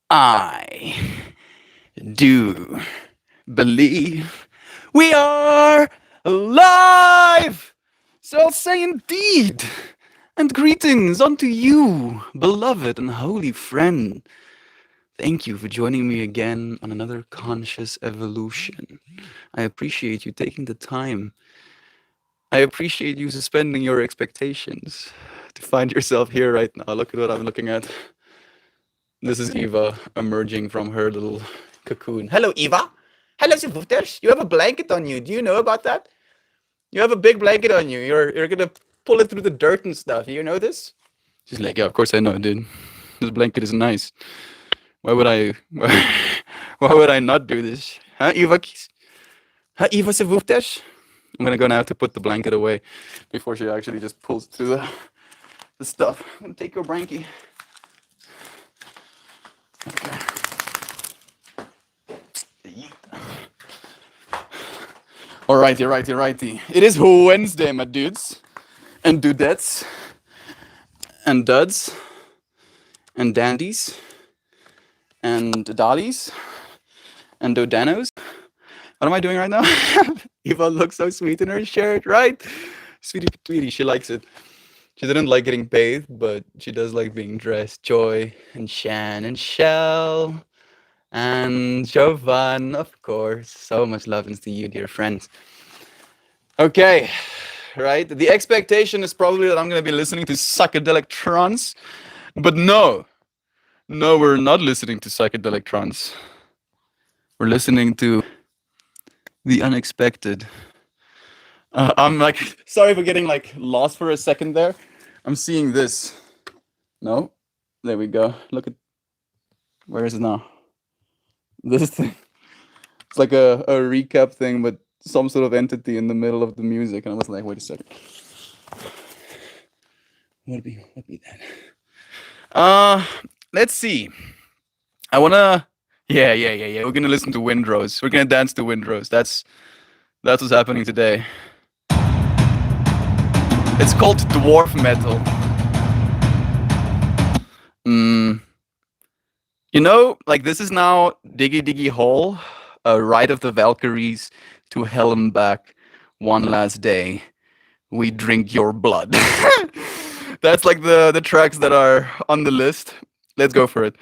I do believe we are alive. So I'll say indeed. And greetings unto you, beloved and holy friend. Thank you for joining me again on another conscious evolution. I appreciate you taking the time. I appreciate you suspending your expectations to find yourself here right now. Look at what I'm looking at. This is Eva emerging from her little cocoon. Hello, Eva. Hello, Sivufters. You have a blanket on you. Do you know about that? You have a big blanket on you. You're gonna pull it through the dirt and stuff. You know this? She's like, yeah, of course I know, dude. This blanket is nice. Why would I? Why would I not do this? Huh, Eva? Huh, Eva Sivufters? I'm gonna go now to put the blanket away before she actually just pulls through the stuff. I'm gonna take your blankie. Okay. Alrighty. It is Wednesday, my dudes and dudettes and duds and dandies and dollies and dodanos. What am I doing right now? Eva looks so sweet in her shirt, right? Sweetie, she likes it. She didn't like getting bathed, but she does like being dressed. Joy and Shan and Shell and Jovan, of course. So much love to you, dear friends. Okay, right? The expectation is probably that I'm going to be listening to psychedelic trance, but no, we're not listening to psychedelic trance. We're listening to the unexpected. I'm like, sorry for getting like lost for a second there. I'm seeing this. No, there we go. Look at, where is it now? This thing. It's like a recap thing, but some sort of entity in the middle of the music, and I was like, wait a second. What be that? Let's see. I wanna. Yeah. We're gonna listen to Windrose. We're gonna dance to Windrose. That's what's happening today. It's called dwarf metal. You know, like this is now Diggy Diggy Hall, Ride of the Valkyries to Hell and Back, One Last Day. We drink your blood. That's like the tracks that are on the list. Let's go for it.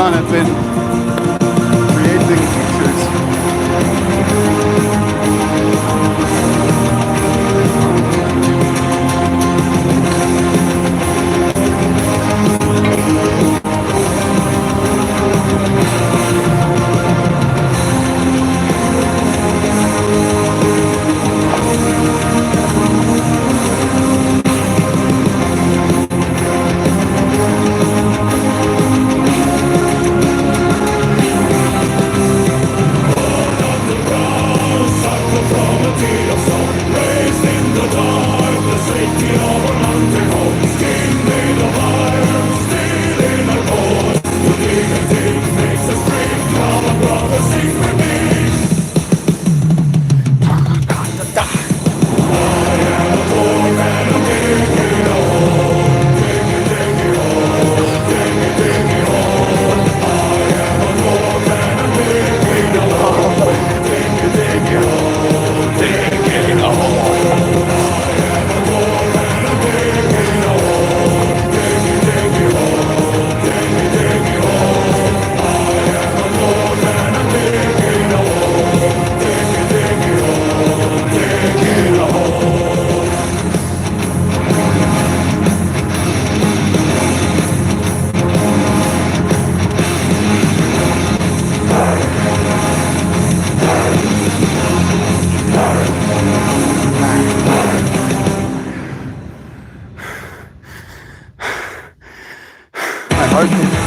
John have been creating pictures. My heart.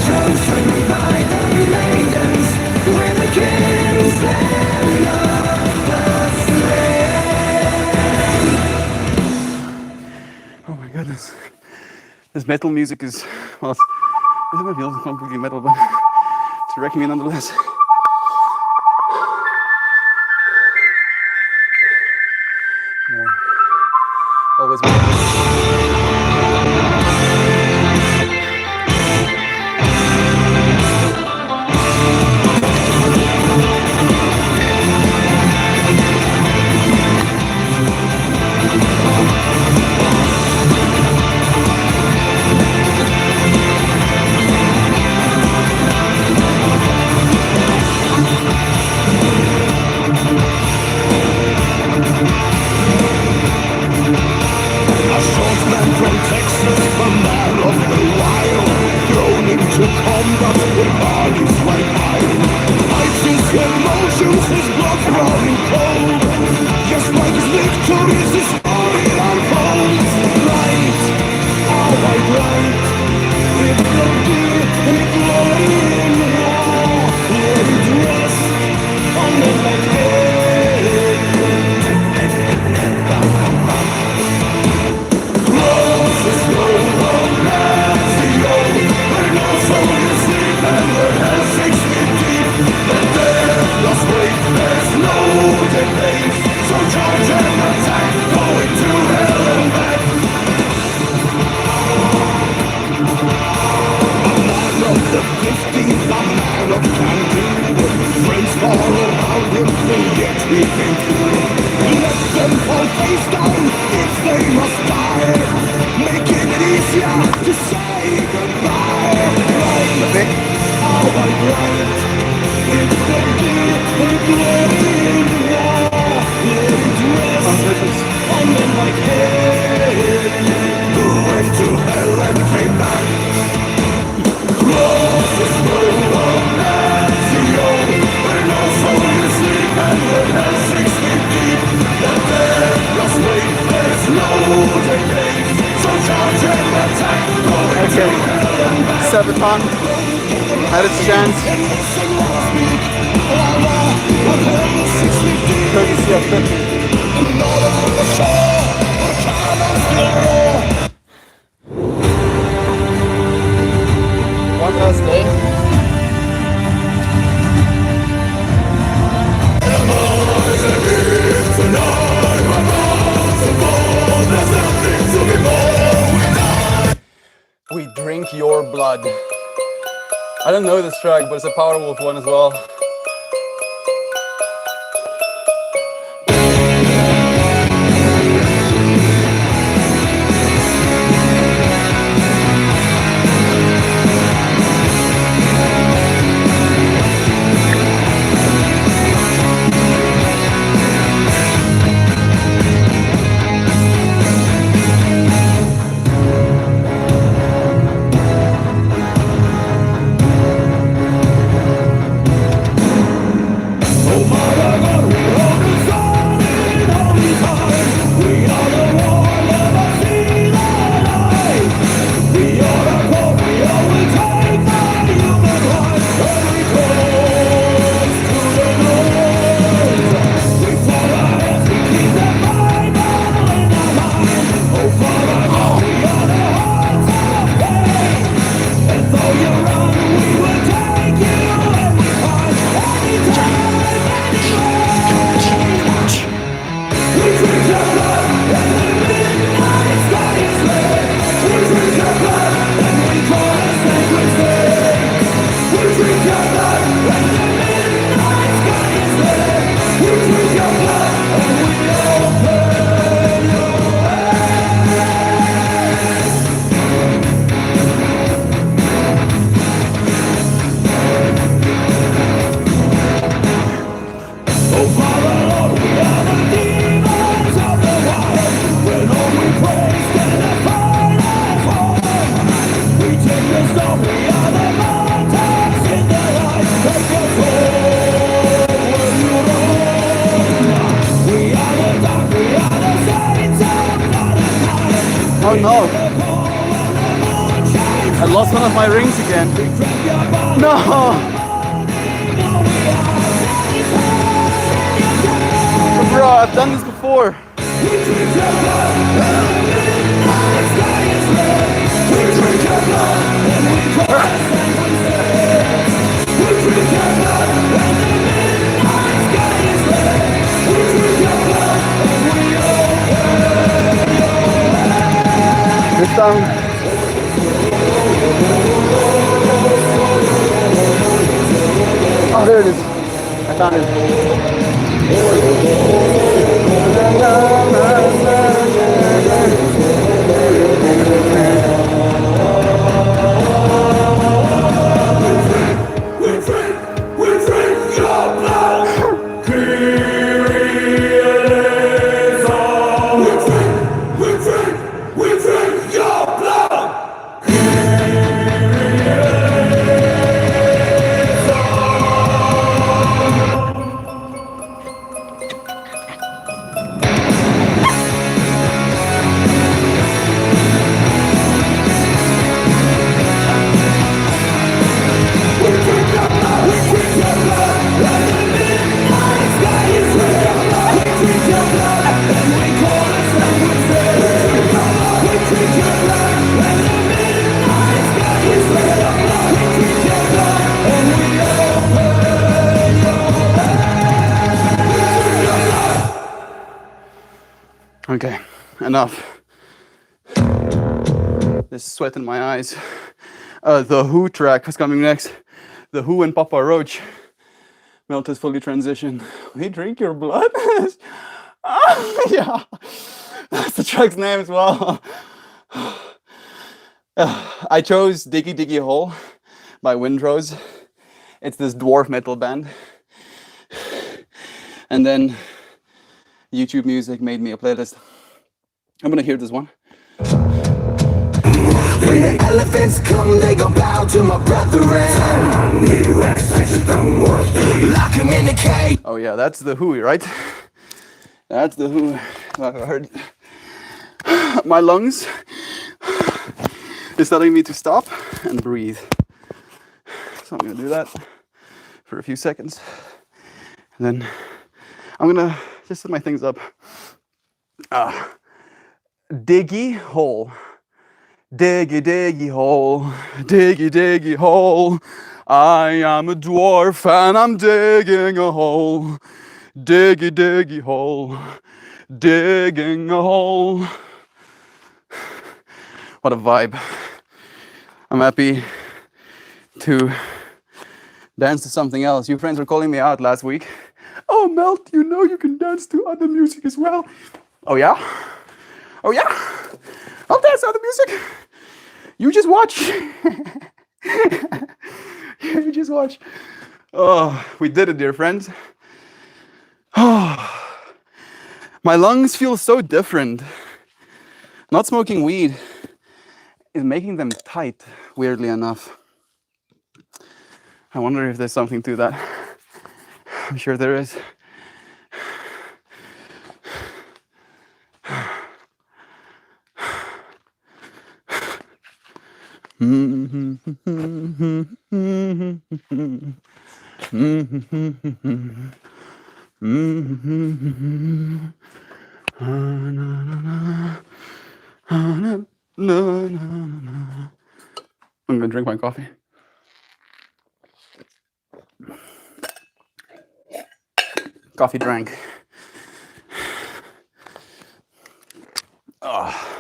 Chosen by the maidens, we're the This metal music is, well, it's maybe not completely metal, but it's wrecking me nonetheless. Yeah. Always Sabaton had its chance. Courtesy of 50. One last day. We drink your blood. I don't know this track, but it's a Powerwolf one as well. Oh no! I lost one of my rings again. No! Bro, I've done this before. This song. Oh, there it is. I found Okay, enough. There's sweat in my eyes. The Who track is coming next. The Who and Papa Roach. Melt has fully transitioned. We drink your blood? Yeah, that's the track's name as well. I chose Diggy Diggy Hole by Windrose. It's this dwarf metal band. And then YouTube Music made me a playlist. I'm gonna hear this one. When the elephants come, they gon' bow to my brethren. Lock him in the cage. Oh yeah, that's the Who, right? That's the Who. I heard. My lungs is telling me to stop and breathe. So I'm gonna do that for a few seconds. And then I'm gonna just set my things up. Diggy hole. Diggy, diggy hole, diggy, diggy hole. I am a dwarf and I'm digging a hole. Diggy, diggy hole, digging a hole. What a vibe. I'm happy to dance to something else. You friends were calling me out last week. Oh, Melt, you know you can dance to other music as well. Oh, yeah? Oh, yeah? I'll dance to other music. You just watch. You just watch. Oh, we did it, dear friends. Oh, my lungs feel so different. Not smoking weed is making them tight, weirdly enough. I wonder if there's something to that. I'm sure there is. I'm gonna drink my coffee. Coffee drank. Oh.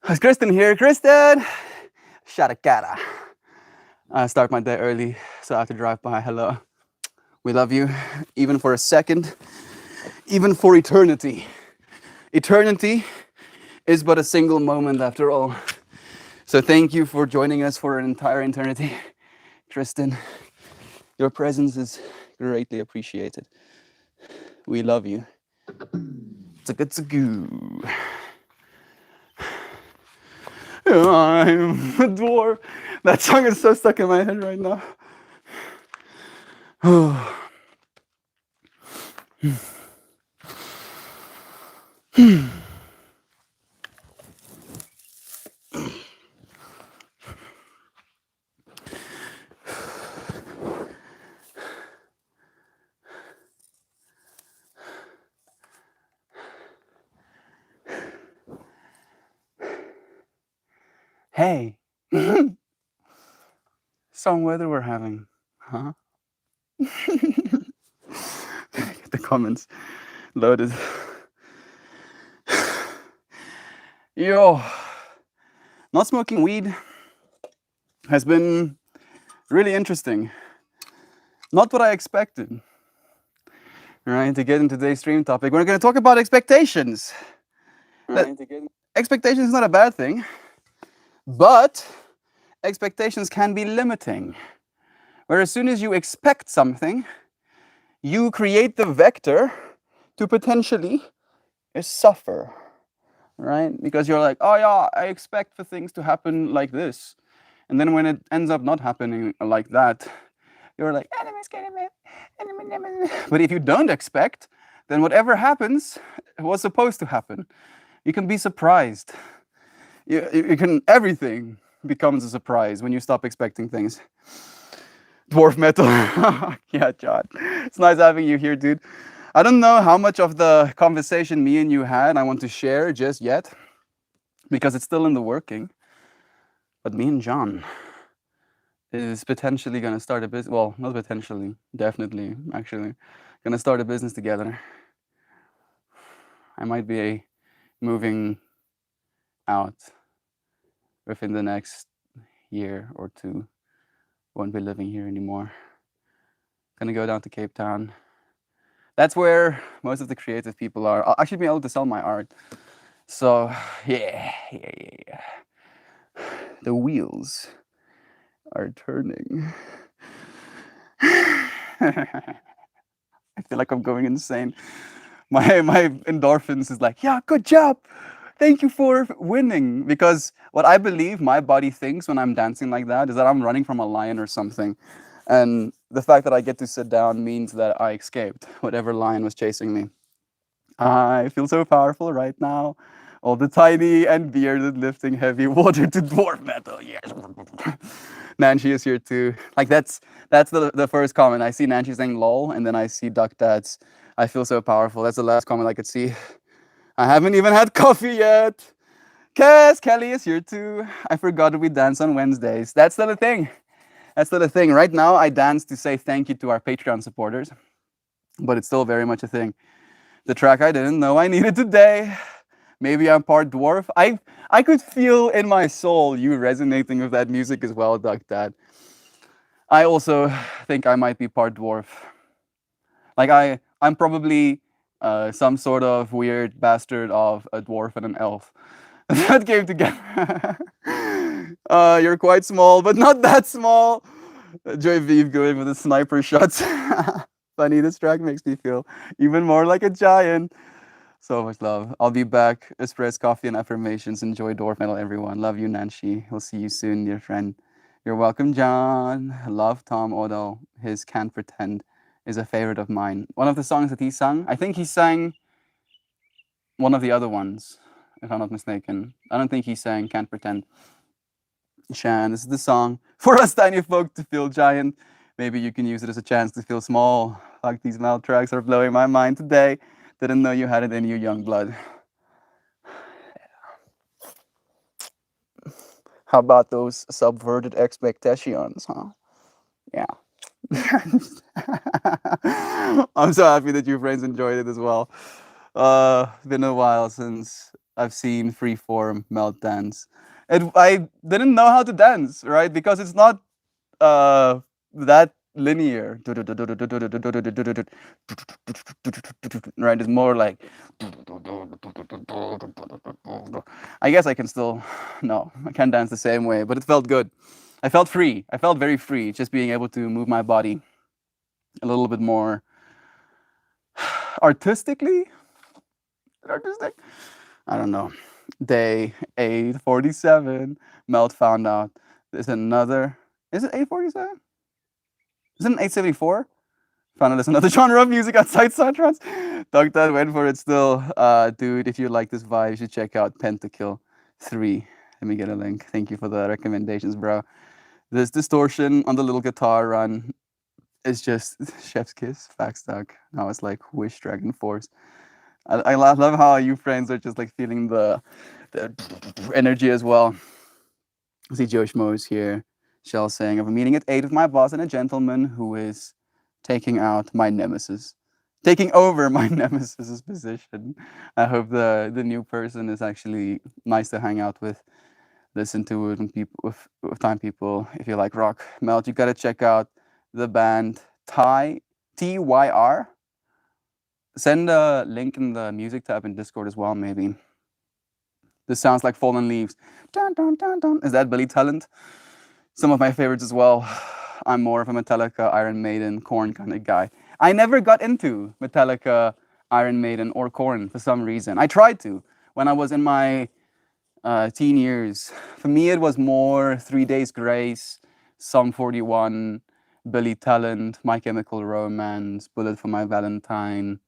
Is Kristen here? Kristen! Shatakata. I start my day early, so I have to drive by. Hello. We love you, even for a second, even for eternity. Eternity is but a single moment after all. So thank you for joining us for an entire eternity. Tristan, your presence is greatly appreciated. We love you. Tsaka-tsaka. I'm a dwarf. That song is so stuck in my head right now. Hey, some weather we're having, huh? The comments loaded. Yo, not smoking weed has been really interesting. Not what I expected. All right, to get into today's stream topic, we're going to talk about expectations. Expectations is not a bad thing, but expectations can be limiting. Where as soon as you expect something, you create the vector to potentially suffer, right? Because you're like, oh yeah, I expect for things to happen like this. And then when it ends up not happening like that, you're like, but if you don't expect, then whatever happens was supposed to happen. You can be surprised. You can, everything becomes a surprise when you stop expecting things. Dwarf metal. Yeah, John. It's nice having you here, dude. I don't know how much of the conversation me and you had I want to share just yet, because it's still in the working. But me and John is potentially going to start a business. Well, not potentially, definitely, actually, going to start a business together. I might be moving out within the next year or two. Won't be living here anymore. Gonna go down to Cape Town. That's where most of the creative people are. I'll actually be able to sell my art. So yeah. The wheels are turning. I feel like I'm going insane. My endorphins is like, yeah, good job. Thank you for winning. Because what I believe my body thinks when I'm dancing like that is that I'm running from a lion or something. And the fact that I get to sit down means that I escaped whatever lion was chasing me. I feel so powerful right now. All the tiny and bearded lifting heavy water to dwarf metal. Yes. Nancy is here too. Like that's the first comment. I see Nancy saying lol, and then I see Duck Dads. I feel so powerful. That's the last comment I could see. I haven't even had coffee yet. Cass, Kelly is here too. I forgot we dance on Wednesdays. That's still a thing. That's still a thing. Right now, I dance to say thank you to our Patreon supporters, but it's still very much a thing. The track I didn't know I needed today. Maybe I'm part dwarf. I could feel in my soul you resonating with that music as well, Duck Dad. I also think I might be part dwarf. Like I'm probably some sort of weird bastard of a dwarf and an elf that came together. You're quite small, but not that small. Joy Vive going with the sniper shots. Funny, this track makes me feel even more like a giant. So much love. I'll be back. Espresso, coffee, and affirmations. Enjoy dwarf metal, everyone. Love you, Nancy. We'll see you soon, dear friend. You're welcome, John. Love Tom Odo. His Can't Pretend is a favorite of mine. One of the songs that he sang, I think he sang one of the other ones, if I'm not mistaken. I don't think he sang Can't Pretend. Shan, this is the song for us tiny folk to feel giant. Maybe you can use it as a chance to feel small. Like these mouth tracks are blowing my mind today. Didn't know you had it in you, young blood. How about those subverted expectations, huh? Yeah. I'm so happy that you friends enjoyed it as well. Been a while since I've seen Freeform Melt Dance. I didn't know how to dance, right? Because it's not that linear. Right? It's more like I guess I can still no, I can't dance the same way, but it felt good. I felt free. I felt very free just being able to move my body a little bit more artistically. Artistic? I don't know. Day 847. Melt found out there's another. Is it 847? Isn't it 874? Found out there's another genre of music outside Psytrance. Doug Dad went for it still. Dude, if you like this vibe, you should check out Pentakill 3. Let me get a link. Thank you for the recommendations, bro. This distortion on the little guitar run is just chef's kiss, Faxduck. Now it's like Wish Dragon Force. I love how you friends are just like feeling the energy as well. I see Joe Schmoes here. Shell saying, "I have a meeting at 8 with my boss and a gentleman who is taking out my nemesis, taking over my nemesis's position." I hope the new person is actually nice to hang out with, listen to it, and people with time people. If you like rock, Melt, you gotta check out the band TYR. Send a link in the music tab in Discord as well, maybe. This sounds like Fallen Leaves. Dun, dun, dun, dun. Is that Billy Talent? Some of my favorites as well. I'm more of a Metallica, Iron Maiden, Korn kind of guy. I never got into Metallica, Iron Maiden, or Korn for some reason. I tried to when I was in my teen years. For me, it was more 3 Days Grace, Sum 41, Billy Talent, My Chemical Romance, Bullet for My Valentine.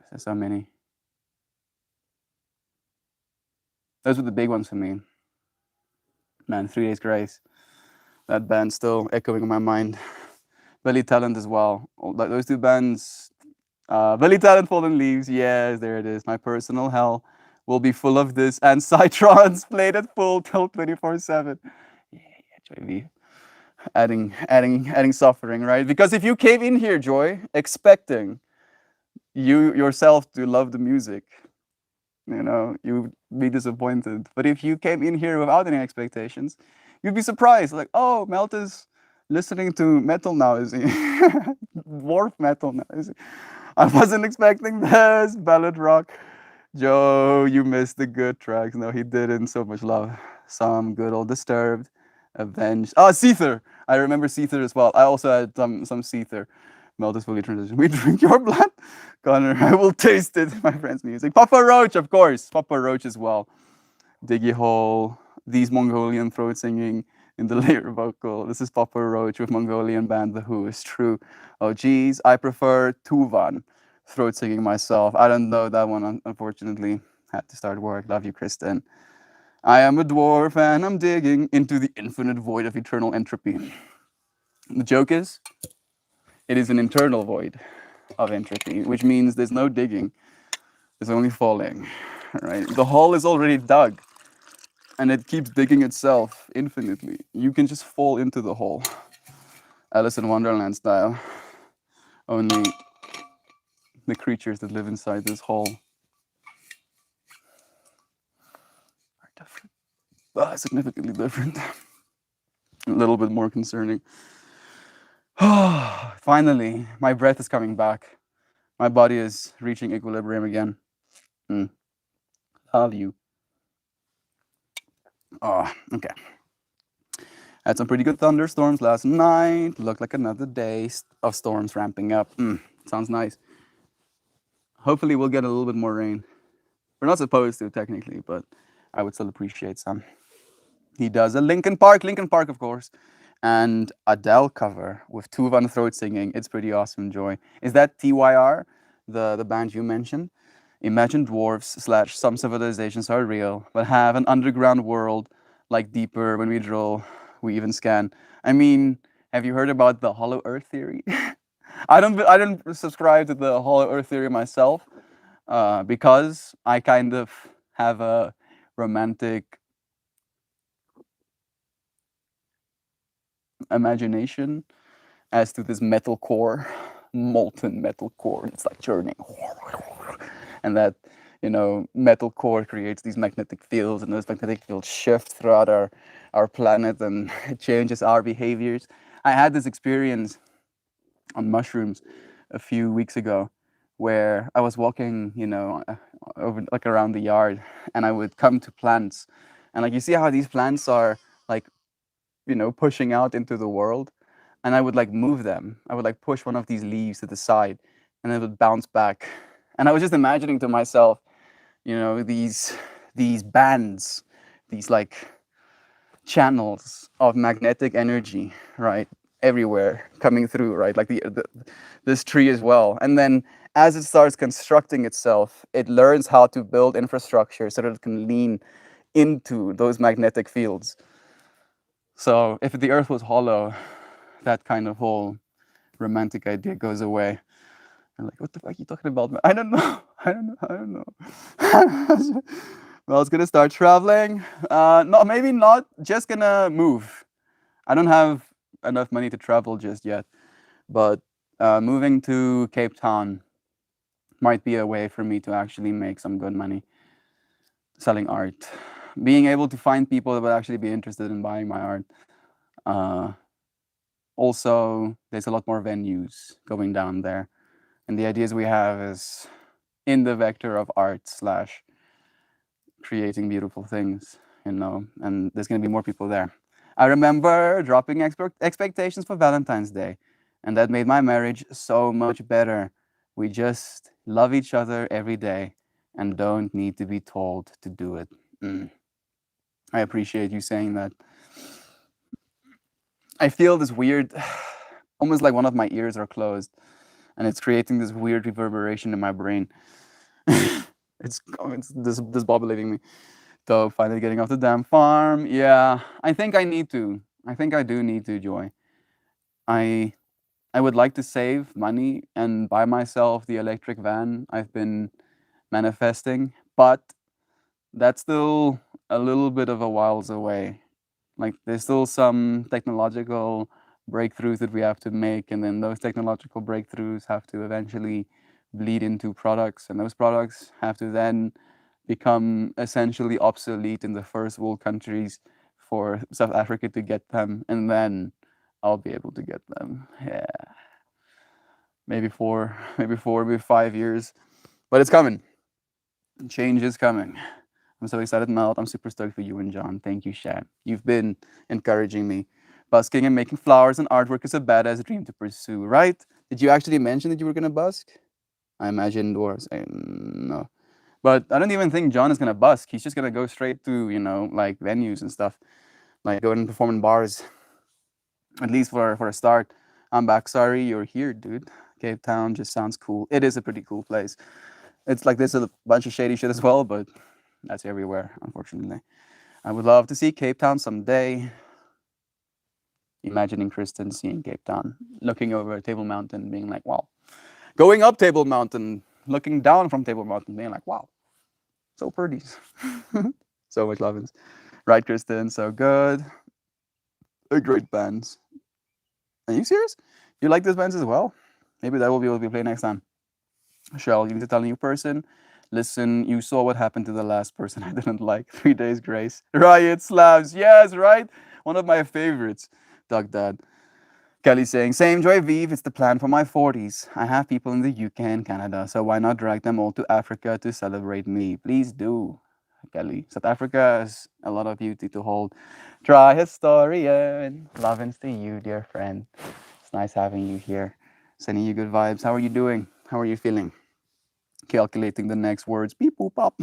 There's so many. Those were the big ones for me. Man, 3 Days Grace. That band still echoing in my mind. Billy Talent as well. Those two bands. Billy Talent, Fallen Leaves. Yes, there it is. My personal hell will be full of this. And Psytrance played at full till 24/7. Yeah, Joy. Adding suffering, right? Because if you came in here, Joy, expecting you yourself to love the music, you'd be disappointed. But if you came in here without any expectations, you'd be surprised. Like, oh, Melt is listening to metal now, is he? Dwarf metal now, is he? I wasn't expecting this. Ballad rock. Joe, you missed the good tracks. No, he didn't. So much love. Some good old Disturbed, Avenged. Oh, Seether. I remember Seether as well. I also had some Seether. Melt is fully transitioned. We drink your blood, Connor. I will taste it. My friend's music. Papa Roach, of course. Papa Roach as well. Diggy Hole. These Mongolian throat singing in the layer vocal. This is Papa Roach with Mongolian band The Who. Is true. Oh, geez. I prefer Tuvan throat singing myself. I don't know that one, unfortunately. Had to start work. Love you, Kristen. I am a dwarf and I'm digging into the infinite void of eternal entropy. The joke is, it is an internal void of entropy, which means there's no digging, there's only falling. Right? The hole is already dug, and it keeps digging itself infinitely. You can just fall into the hole, Alice in Wonderland style. Only the creatures that live inside this hole are different, significantly different. A little bit more concerning. Finally, my breath is coming back. My body is reaching equilibrium again. Love you. Oh, okay. Had some pretty good thunderstorms last night. Looked like another day of storms ramping up. Sounds nice. Hopefully we'll get a little bit more rain. We're not supposed to, technically, but I would still appreciate some. He does a Linkin Park, of course, and Adele cover with Tuvan throat singing. It's pretty awesome, Joy. Is that TYR, the band you mentioned? Imagine dwarves / some civilizations are real, but have an underground world like deeper when we drill, we even scan. I mean, have you heard about the Hollow Earth theory? I don't subscribe to the Hollow Earth theory myself, because I kind of have a romantic imagination as to this metal core, molten metal core. It's like churning, and that metal core creates these magnetic fields, and those magnetic fields shift throughout our planet, and it changes our behaviors. I had this experience on mushrooms a few weeks ago, where I was walking, over like around the yard, and I would come to plants, and like you see how these plants are like, pushing out into the world, and I would like move them. I would like push one of these leaves to the side, and it would bounce back. And I was just imagining to myself, these bands, these like channels of magnetic energy, right, everywhere coming through, right, like this tree as well. And then as it starts constructing itself, it learns how to build infrastructure so that it can lean into those magnetic fields. So if the earth was hollow, that kind of whole romantic idea goes away. I'm like, what the fuck are you talking about, man? I don't know. I don't know. I don't know. Well, I was gonna start traveling. No, maybe not. Just gonna move. I don't have enough money to travel just yet, but moving to Cape Town might be a way for me to actually make some good money selling art. Being able to find people that would actually be interested in buying my art. Uh, Also, there's a lot more venues going down there, and the ideas we have is in the vector of art slash creating beautiful things, and there's gonna be more people there. I remember dropping expectations for Valentine's Day, and that made my marriage so much better. We just love each other every day and don't need to be told to do it. Mm. I appreciate you saying that. I feel this weird, almost like one of my ears are closed, and it's creating this weird reverberation in my brain. It's this disbobulating me. So finally getting off the damn farm. Yeah, I think I need to. I think I do need to, Joy. I I would like to save money and buy myself the electric van I've been manifesting, but that's still a little bit of a whiles away. Like there's still some technological breakthroughs that we have to make, and then those technological breakthroughs have to eventually bleed into products, and those products have to then become essentially obsolete in the first world countries for South Africa to get them, and then I'll be able to get them. Yeah, maybe 5 years, but it's coming. Change is coming. I'm so excited, Mel. I'm super stoked for you and John. Thank you, Shan. You've been encouraging me. Busking and making flowers and artwork is a badass dream to pursue, right? Did you actually mention that you were gonna busk? I imagined was. No. But I don't even think John is gonna busk. He's just gonna go straight to, like venues and stuff. Like go and perform in bars. At least for a start. I'm back. Sorry you're here, dude. Cape Town just sounds cool. It is a pretty cool place. It's like there's a bunch of shady shit as well, but that's everywhere, unfortunately. I would love to see Cape Town someday. Imagining Kristen seeing Cape Town, looking over Table Mountain, being like, wow. Going up Table Mountain, looking down from Table Mountain, being like, wow, so pretty. So much love. Right, Kristen, so good. A great bands. Are you serious? You like these bands as well? Maybe that will be what we play next time. Shell, you need to tell a new person. Listen, you saw what happened to the last person I didn't like. 3 Days Grace. Riot Slabs. Yes, right? One of my favorites. Doug Dad. Kelly saying, same Joy Vive, it's the plan for my 40s. I have people in the UK and Canada, so why not drag them all to Africa to celebrate me? Please do, Kelly. South Africa has a lot of beauty to hold. Try historian. Lovins to you, dear friend. It's nice having you here. Sending you good vibes. How are you doing? How are you feeling? Calculating the next words. Beep, boop, pop.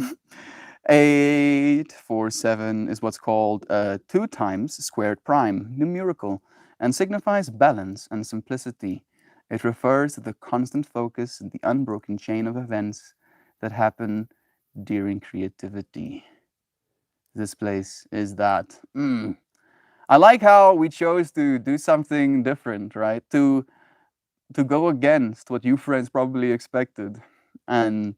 847 is what's called 2 times squared prime, numerical, and signifies balance and simplicity. It refers to the constant focus and the unbroken chain of events that happen during creativity. This place is that. I like how we chose to do something different, right? To go against what you friends probably expected. And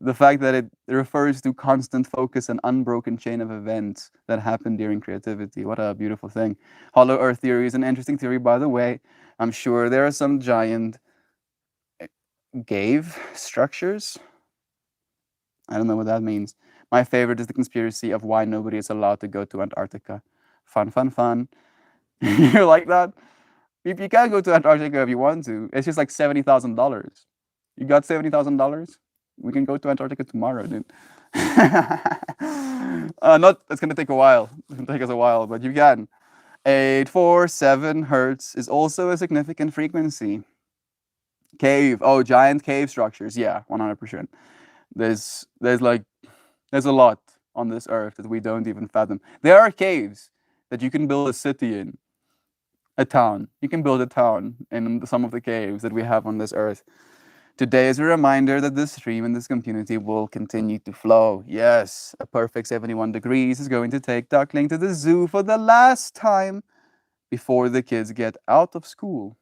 the fact that it refers to constant focus and unbroken chain of events that happen during creativity. What a beautiful thing. Hollow Earth theory is an interesting theory, by the way. I'm sure there are some giant cave structures. I don't know what that means. My favorite is the conspiracy of why nobody is allowed to go to Antarctica. Fun, fun, fun. You like that? If you can go to Antarctica if you want to, it's just like $70,000. You got $70,000? We can go to Antarctica tomorrow, dude. Not. It's gonna take a while. It's gonna take us a while, but you can. 847 hertz is also a significant frequency. Cave. Oh, giant cave structures. Yeah, 100%. There's there's a lot on this earth that we don't even fathom. There are caves that you can build a city in, a town. You can build a town in some of the caves that we have on this earth. Today is a reminder that this stream and this community will continue to flow. Yes, a perfect 71 degrees is going to take Duckling to the zoo for the last time before the kids get out of school.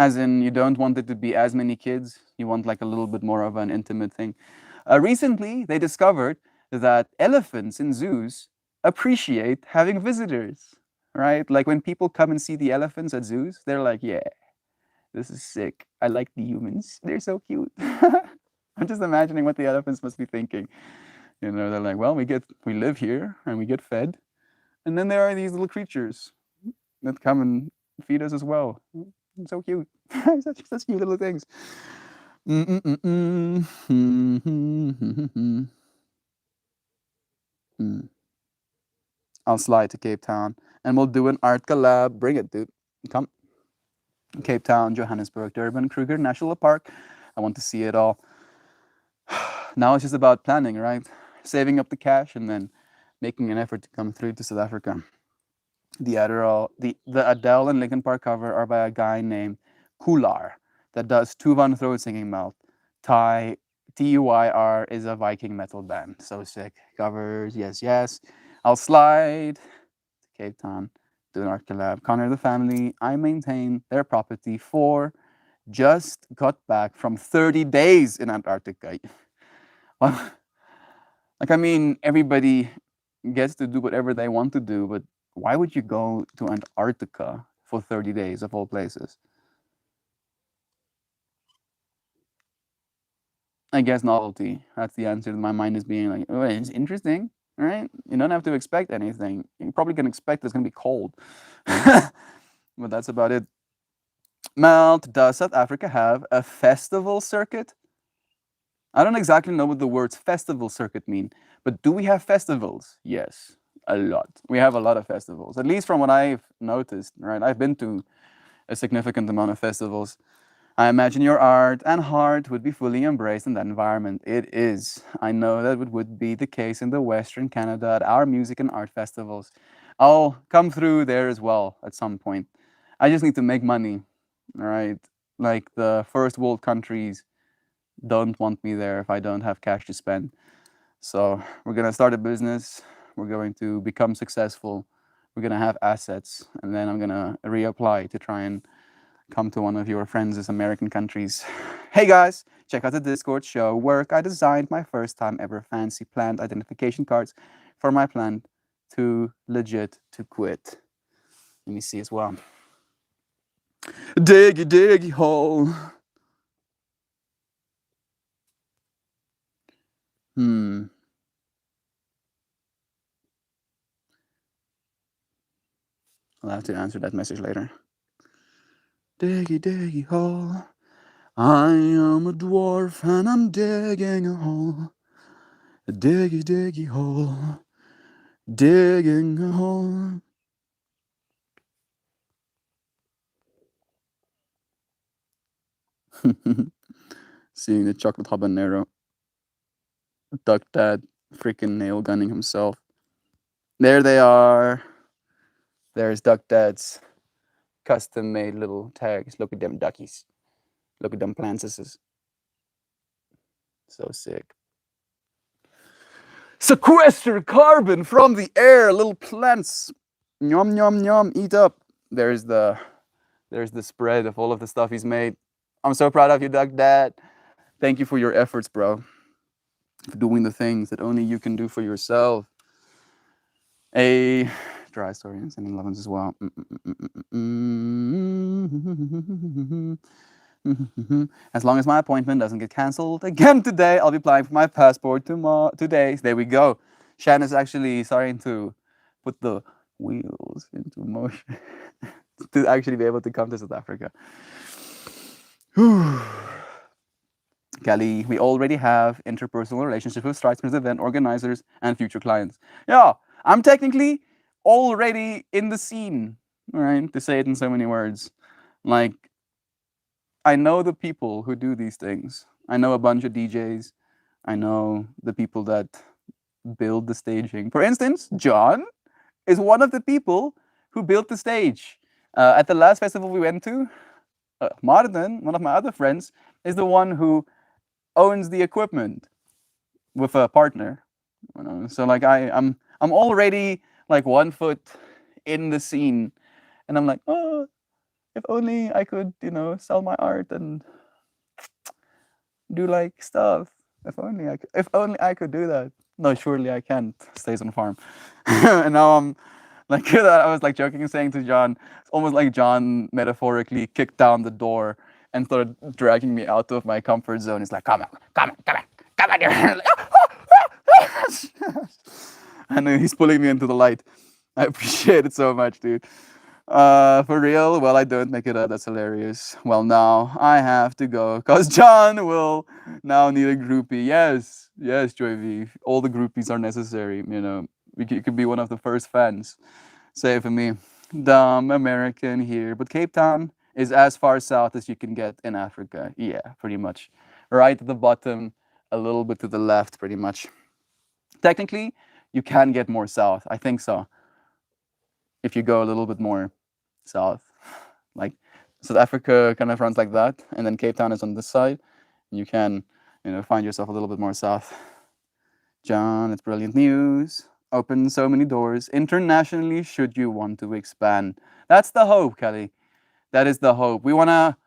As in, you don't want it to be as many kids. You want like a little bit more of an intimate thing. Recently, they discovered that elephants in zoos appreciate having visitors, right? Like when people come and see the elephants at zoos, they're like, yeah, this is sick. I like the humans. They're so cute. I'm just imagining what the elephants must be thinking. You know, they're like, well, we live here and we get fed. And then there are these little creatures that come and feed us as well. So cute. such cute little things. I'll slide to Cape Town and we'll do an art collab. Bring it, dude. Come. Cape Town, Johannesburg, Durban, Kruger National Park. I want to see it all. Now it's just about planning, right? Saving up the cash and then making an effort to come through to South Africa. The Adele and Linkin Park cover are by a guy named Kular that does Tuvan Throat Singing Melt. Tuyr is a Viking metal band. So sick. Covers, yes, yes. I'll slide to Cape Town, do an art collab. Connor the family, I maintain their property for just got back from 30 days in Antarctica. Well, like, I mean, everybody gets to do whatever they want to do, but why would you go to Antarctica for 30 days of all places? I guess novelty. That's the answer. My mind is being like, oh, it's interesting, right? You don't have to expect anything. You probably can expect it's going to be cold. But that's about it. Melt, does South Africa have a festival circuit? I don't exactly know what the words festival circuit mean, but do we have festivals? Yes, a lot. We have a lot of festivals, at least from what I've noticed, right? I've been to a significant amount of festivals. I imagine your art and heart would be fully embraced in that environment. It is. I know that it would be the case in the Western Canada at our music and art festivals. I'll come through there as well at some point. I just need to make money, all right? Like the first world countries don't want me there if I don't have cash to spend. So we're gonna start a business. We're going to become successful. We're gonna have assets, and then I'm gonna reapply to try and come to one of your friends' American countries. Hey guys, check out the Discord show work. I designed my first time ever fancy plant identification cards for my plan to legit to quit. Let me see as well. Diggy diggy hole. I'll have to answer that message later. Diggy diggy hole. I am a dwarf and I'm digging a hole. A diggy diggy hole. Digging a hole. Seeing the chocolate habanero. Duck Dad freaking nail gunning himself. There they are. There's Duck Dad's custom made little tags. Look at them duckies. Look at them plants. So sick. Sequester carbon from the air, little plants. Yum yum yum, eat up. There's the spread of all of the stuff he's made. I'm so proud of you, Duck Dad. Thank you for your efforts, bro. For doing the things that only you can do for yourself. A dry story and sending love as well. As long as my appointment doesn't get cancelled again today, I'll be applying for my passport today. There we go. Shan is actually starting to put the wheels into motion to actually be able to come to South Africa. Kelly, we already have interpersonal relationships with Stridesmith event organizers and future clients. Yeah, I'm technically already in the scene, right? To say it in so many words. Like, I know the people who do these things. I know a bunch of DJs. I know the people that build the staging. For instance, John is one of the people who built the stage. At the last festival we went to, Martin, one of my other friends, is the one who owns the equipment with a partner. You know? So like I'm already like 1 foot in the scene, and I'm like, oh, if only I could, sell my art and do like stuff. If only I could do that. No, surely I can't. Stays on farm. And now I'm like that. I was like joking and saying to John, it's almost like John metaphorically kicked down the door and started dragging me out of my comfort zone. He's like, come on, come on, come on, come on here. And then he's pulling me into the light. I appreciate it so much, dude. For real? Well, I don't make it up. That's hilarious. Well, now I have to go because John will now need a groupie. Yes, yes, Joy V. All the groupies are necessary. You could be one of the first fans. Say it for me. Dumb American here. But Cape Town is as far south as you can get in Africa. Yeah, pretty much. Right at the bottom, a little bit to the left, pretty much. Technically, you can get more south. I think so. If you go a little bit more south, like South Africa kind of runs like that, and then Cape Town is on this side. You can, find yourself a little bit more south. John, it's brilliant news. Open so many doors internationally. Should you want to expand, that's the hope, Kelly. That is the hope. We wanna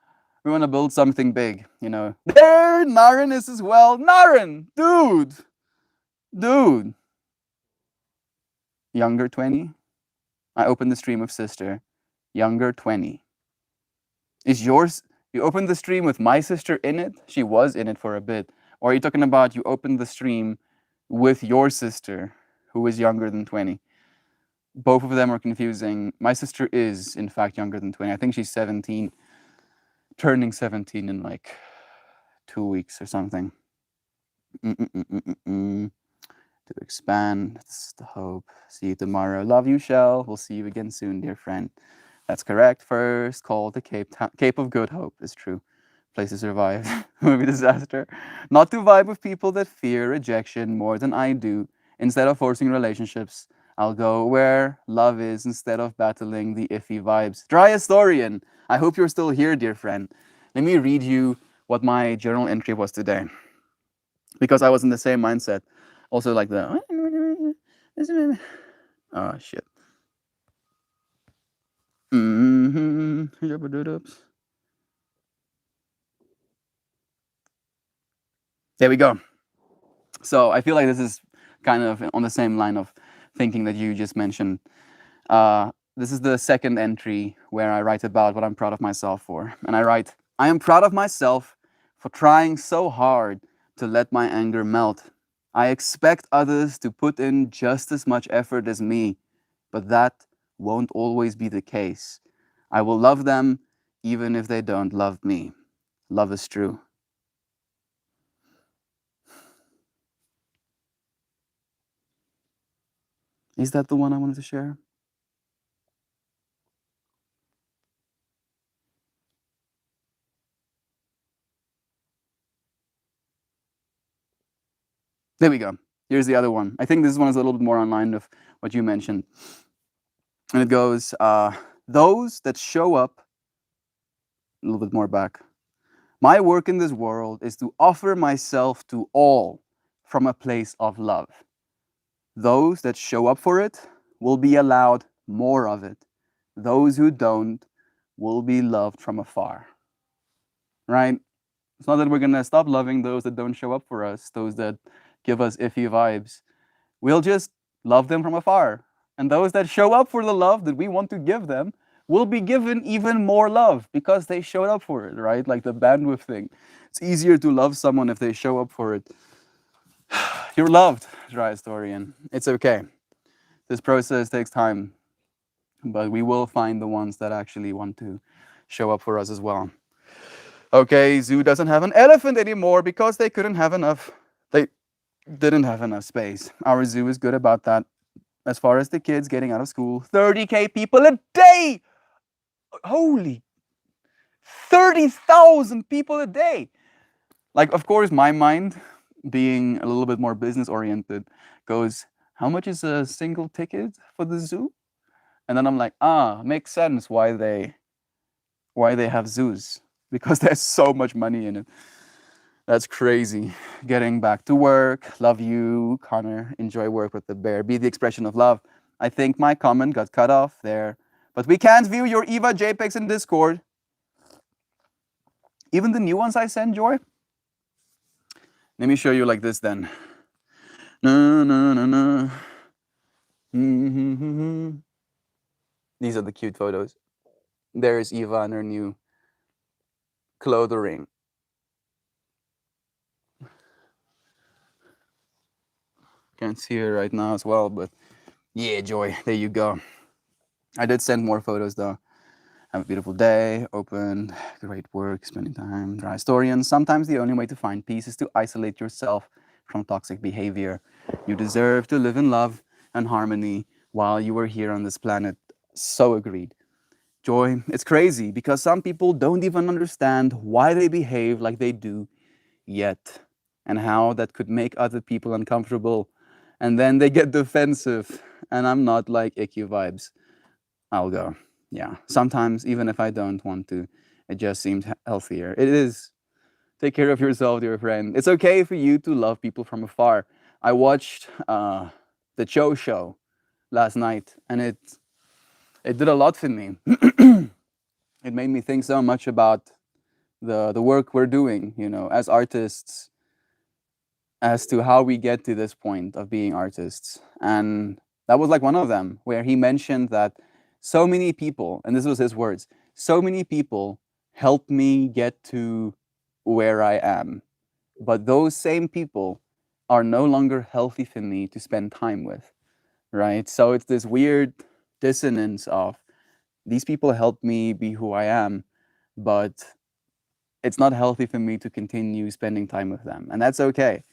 build something big. There, Naren is as well. Naren, dude. Younger 20. I opened the stream of sister. Younger 20. Is yours? You opened the stream with my sister in it? She was in it for a bit. Or are you talking about you opened the stream with your sister, who is younger than 20? Both of them are confusing. My sister is, in fact, younger than 20. I think she's 17, turning 17 in like 2 weeks or something. To expand, that's the hope. See you tomorrow. Love you, Shell. We'll see you again soon, dear friend. That's correct. First call to Cape of Good Hope is true. Place to survive. Movie disaster. Not to vibe with people that fear rejection more than I do. Instead of forcing relationships, I'll go where love is instead of battling the iffy vibes. Dry historian. I hope you're still here, dear friend. Let me read you what my journal entry was today. Because I was in the same mindset. Also like the oh shit. There we go. So I feel like this is kind of on the same line of thinking that you just mentioned. This is the second entry where I write about what I'm proud of myself for. And I write, I am proud of myself for trying so hard to let my anger melt. I expect others to put in just as much effort as me, but that won't always be the case. I will love them even if they don't love me. Love is true. Is that the one I wanted to share? There we go. Here's the other one. I think this one is a little bit more online of what you mentioned. And it goes, those that show up, a little bit more back. My work in this world is to offer myself to all from a place of love. Those that show up for it will be allowed more of it. Those who don't will be loved from afar. Right? It's not that we're going to stop loving those that don't show up for us, those that give us iffy vibes. We'll just love them from afar. And those that show up for the love that we want to give them will be given even more love because they showed up for it, right? Like the bandwidth thing. It's easier to love someone if they show up for it. You're loved, dry historian. It's okay. This process takes time, but we will find the ones that actually want to show up for us as well. Okay, zoo doesn't have an elephant anymore because they couldn't have enough. They didn't have enough space. Our zoo is good about that. As far as the kids getting out of school, 30K people a day. Holy 30,000 people a day. Like, of course, my mind, being a little bit more business oriented, goes, how much is a single ticket for the zoo? And then I'm like, makes sense why they have zoos, because there's so much money in it. That's crazy. Getting back to work. Love you, Connor. Enjoy work with the bear. Be the expression of love. I think my comment got cut off there. But we can't view your Eva JPEGs in Discord. Even the new ones I send, Joy. Let me show you like this then. No, no, no, no. These are the cute photos. There's Eva and her new clothing. Can't see her right now as well, but yeah, Joy, there you go. I did send more photos though. Have a beautiful day, open, great work, spending time, dry historian. Sometimes the only way to find peace is to isolate yourself from toxic behavior. You deserve to live in love and harmony while you are here on this planet. So agreed. Joy, it's crazy because some people don't even understand why they behave like they do yet and how that could make other people uncomfortable. And then they get defensive. And I'm not like icky vibes. I'll go. Yeah. Sometimes, even if I don't want to, it just seems healthier. It is. Take care of yourself, dear friend. It's okay for you to love people from afar. I watched the Cho show last night, and it did a lot for me. It made me think so much about the work we're doing, you know, as artists, as to how we get to this point of being artists. And that was like one of them, where he mentioned that so many people, and this was his words, so many people helped me get to where I am. But those same people are no longer healthy for me to spend time with, right? So it's this weird dissonance of these people helped me be who I am, but it's not healthy for me to continue spending time with them. And that's okay.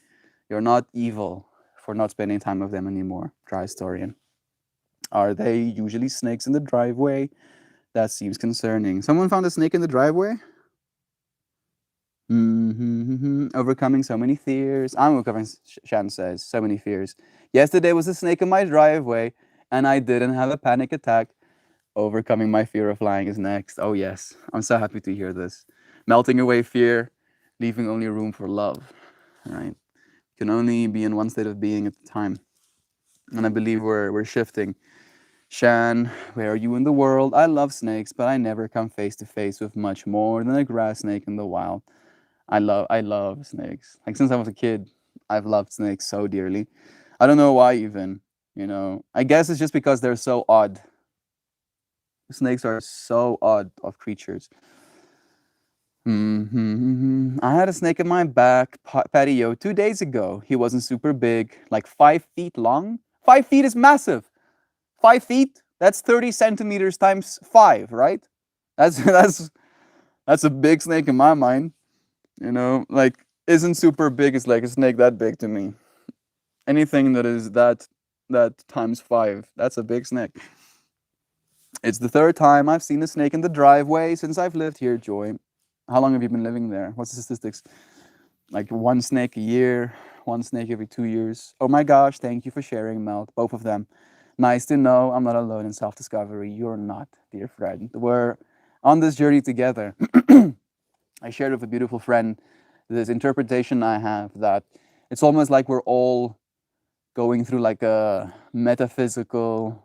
You're not evil for not spending time with them anymore, dry historian. Are they usually snakes in the driveway? That seems concerning. Someone found a snake in the driveway? Overcoming so many fears. I'm overcoming, Shan says, so many fears. Yesterday was a snake in my driveway, and I didn't have a panic attack. Overcoming my fear of flying is next. Oh, yes. I'm so happy to hear this. Melting away fear, leaving only room for love, right? Can only be in one state of being at a time. And I believe we're shifting. Shan, where are you in the world? I love snakes, but I never come face to face with much more than a grass snake in the wild. I love snakes. Like since I was a kid, I've loved snakes so dearly. I don't know why even, you know. I guess it's just because they're so odd. Snakes are so odd of creatures. I had a snake in my back patio 2 days ago. He wasn't super big, like 5 feet long. 5 feet is massive. 5 feet, that's 30 centimeters times 5, right? That's that's a big snake in my mind. You know, like isn't super big is like a snake that big to me. Anything that is that times 5, that's a big snake. It's the third time I've seen a snake in the driveway since I've lived here, Joy. How long have you been living there? What's the statistics? Like one snake a year, one snake every 2 years. Oh my gosh, thank you for sharing, Melt, both of them. Nice to know I'm not alone in self-discovery. You're not, dear friend. We're on this journey together. I shared with a beautiful friend this interpretation I have that it's almost like we're all going through like a metaphysical,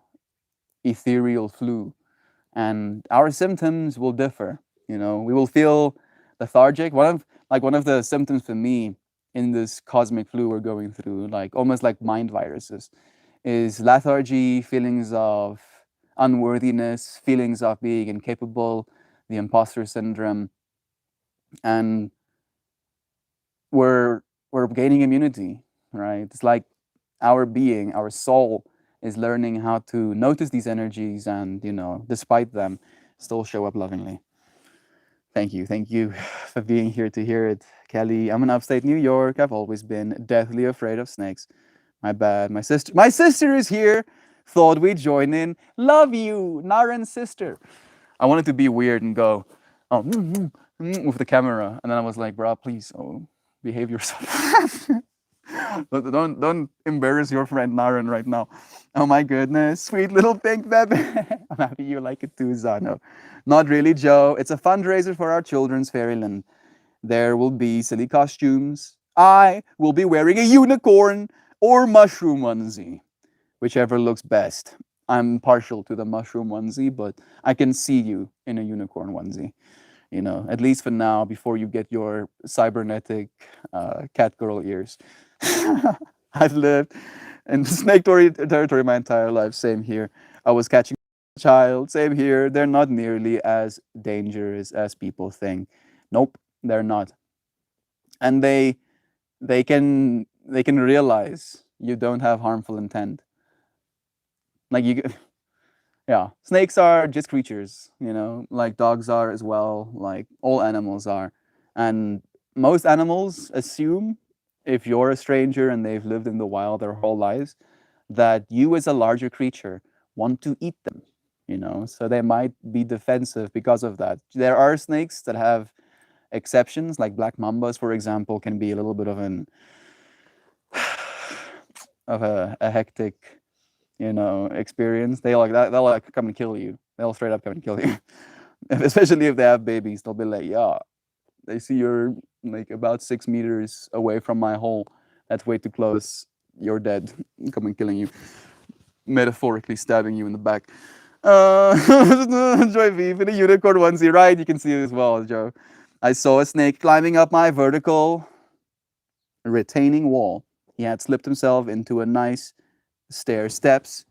ethereal flu, and our symptoms will differ. You know, we will feel lethargic. One of the symptoms for me in this cosmic flu we're going through, like almost like mind viruses, is lethargy, feelings of unworthiness, feelings of being incapable, the imposter syndrome, and we're gaining immunity, right? It's like our being, our soul is learning how to notice these energies and, you know, despite them, still show up lovingly. Thank you for being here to hear it, Kelly. I'm in upstate New York. I've always been deathly afraid of snakes. My bad. My sister is here. Thought we'd join in. Love you, Naren's sister. I wanted to be weird and go, oh, with the camera, and then I was like, bro, please, oh, behave yourself. Don't embarrass your friend Naren right now. Oh my goodness, sweet little pink baby. I'm happy you like it too, Zano. Not really, Joe. It's a fundraiser for our children's fairyland. There will be silly costumes. I will be wearing a unicorn or mushroom onesie, whichever looks best. I'm partial to the mushroom onesie, but I can see you in a unicorn onesie. At least for now, before you get your cybernetic cat girl ears. I've lived in snake territory my entire life. Same here. I was catching a child. Same here. They're not nearly as dangerous as people think. Nope, they're not. And they can realize you don't have harmful intent. Like you, yeah, snakes are just creatures, like dogs are as well, like all animals are. And most animals assume, if you're a stranger and they've lived in the wild their whole lives, that you as a larger creature want to eat them, so they might be defensive because of that. There are snakes that have exceptions, like black mambas, for example, can be a little bit of an of a hectic experience. They like that. They'll like come and kill you. They'll straight up come and kill you. Especially if they have babies, they'll be like, yeah, they see you're like about 6 meters away from my hole. That's way too close. You're dead. Come and killing you. Metaphorically stabbing you in the back. Joy V, in a unicorn onesie, right? You can see it as well, Joe. I saw a snake climbing up my vertical retaining wall. He had slipped himself into a nice stair steps.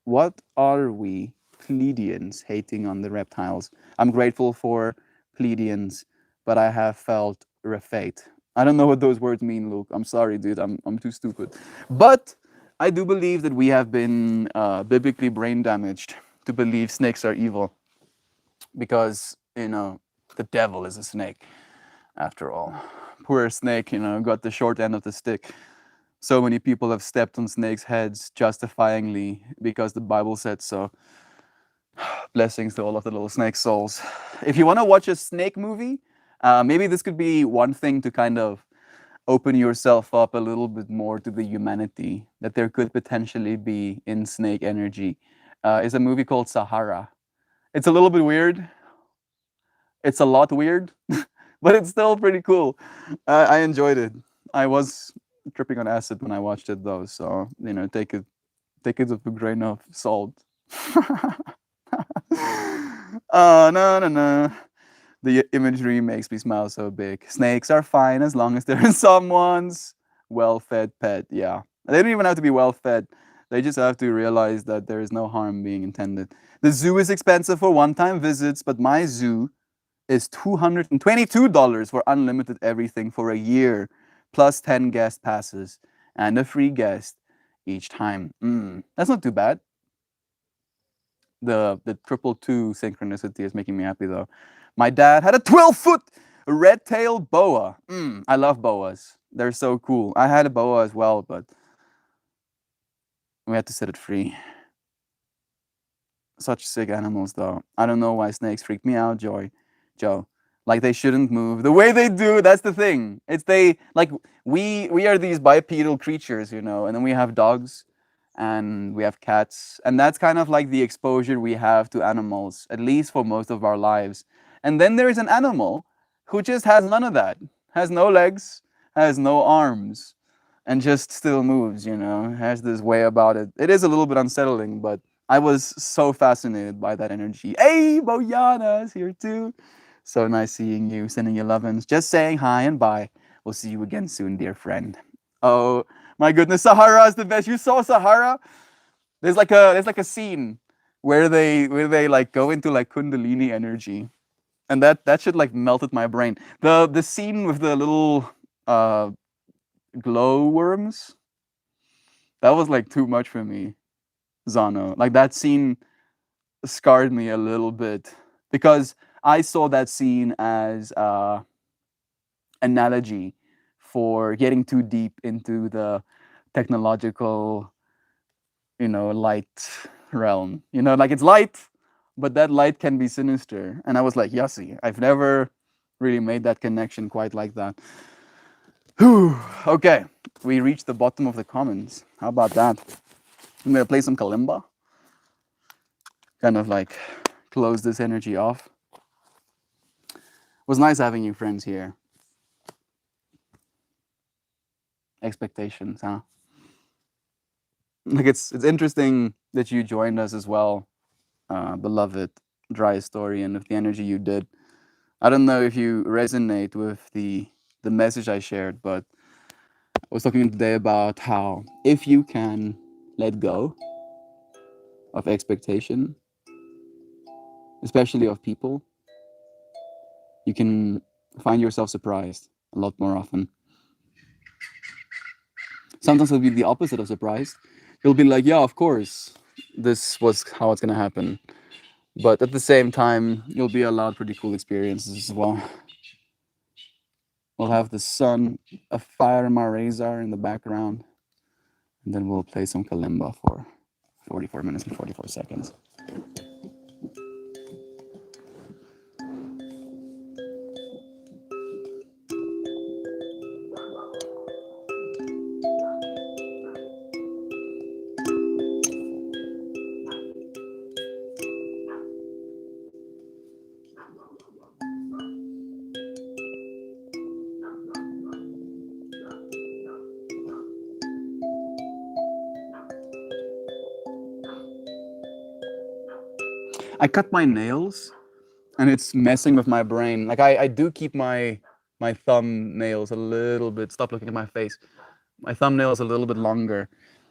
What are we pledians hating on the reptiles? I'm grateful for pledians, but I have felt refate. I don't know what those words mean, Luke. I'm sorry, dude. I'm too stupid. But I do believe that we have been biblically brain damaged to believe snakes are evil, because the devil is a snake, after all. Poor snake, got the short end of the stick. So many people have stepped on snakes' heads justifyingly because the Bible said so. Blessings to all of the little snake souls. If you want to watch a snake movie, maybe this could be one thing to kind of open yourself up a little bit more to the humanity that there could potentially be in snake energy. Is a movie called Sahara. It's a little bit weird. It's a lot weird, but it's still pretty cool. I enjoyed it. I was tripping on acid when I watched it, though, so take it with a grain of salt. Oh no no no! The imagery makes me smile so big. Snakes are fine as long as they're someone's well-fed pet. Yeah, they don't even have to be well-fed. They just have to realize that there is no harm being intended. The zoo is expensive for one-time visits, but my zoo is $222 for unlimited everything for a year, plus 10 guest passes and a free guest each time. That's not too bad. The triple two synchronicity is making me happy, though. My dad had a 12-foot red-tailed boa. I love boas. They're so cool. I had a boa as well, but we had to set it free. Such sick animals, though. I don't know why snakes freak me out, Joe. Like, they shouldn't move the way they do. That's the thing. It's we are these bipedal creatures, and then we have dogs and we have cats, and that's kind of like the exposure we have to animals, at least for most of our lives. And then there is an animal who just has none of that, has no legs, has no arms, and just still moves, has this way about it. It is a little bit unsettling, but I was so fascinated by that energy. Hey, Boyana's here too. So nice seeing you, sending you lovin's, just saying hi and bye. We'll see you again soon, dear friend. Oh my goodness, Sahara is the best. You saw Sahara? There's like a scene where they like go into like Kundalini energy, and that should like melted my brain. The scene with the little glow worms, that was like too much for me, Zano. Like that scene scarred me a little bit because I saw that scene as analogy for getting too deep into the technological, light realm. Like it's light, but that light can be sinister. And I was like, Yassi, I've never really made that connection quite like that. Whew. Okay, we reached the bottom of the comments. How about that? I'm gonna play some kalimba. Kind of like close this energy off. It was nice having you friends here. Expectations, huh? Like it's interesting that you joined us as well, beloved dry story, and with the energy you did. I don't know if you resonate with the message I shared, but I was talking today about how if you can let go of expectation, especially of people, you can find yourself surprised a lot more often. Sometimes it'll be the opposite of surprised. You'll be like, yeah, of course, this was how it's gonna happen. But at the same time, you'll be allowed pretty cool experiences as well. We'll have the sun, a fire in my razor in the background, and then we'll play some kalimba for 44 minutes and 44 seconds. I cut my nails and it's messing with my brain. Like I do keep my thumbnails a little bit, stop looking at my face. My thumbnails a little bit longer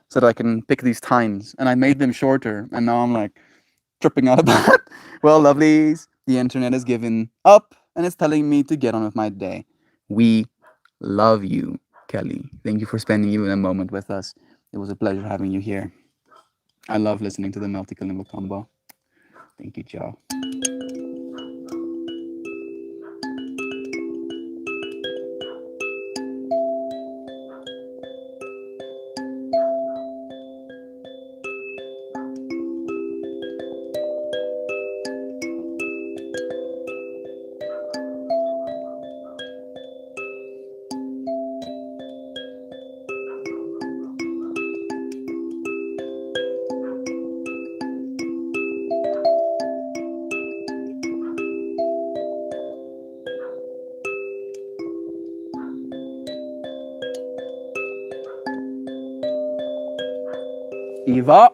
so that I can pick these tines. And I made them shorter and now I'm like tripping out about it. Well, lovelies, the internet has given up and it's telling me to get on with my day. We love you, Kelly. Thank you for spending even a moment with us. It was a pleasure having you here. I love listening to the Melty Kalimba combo. Thank you, Joe. Eva.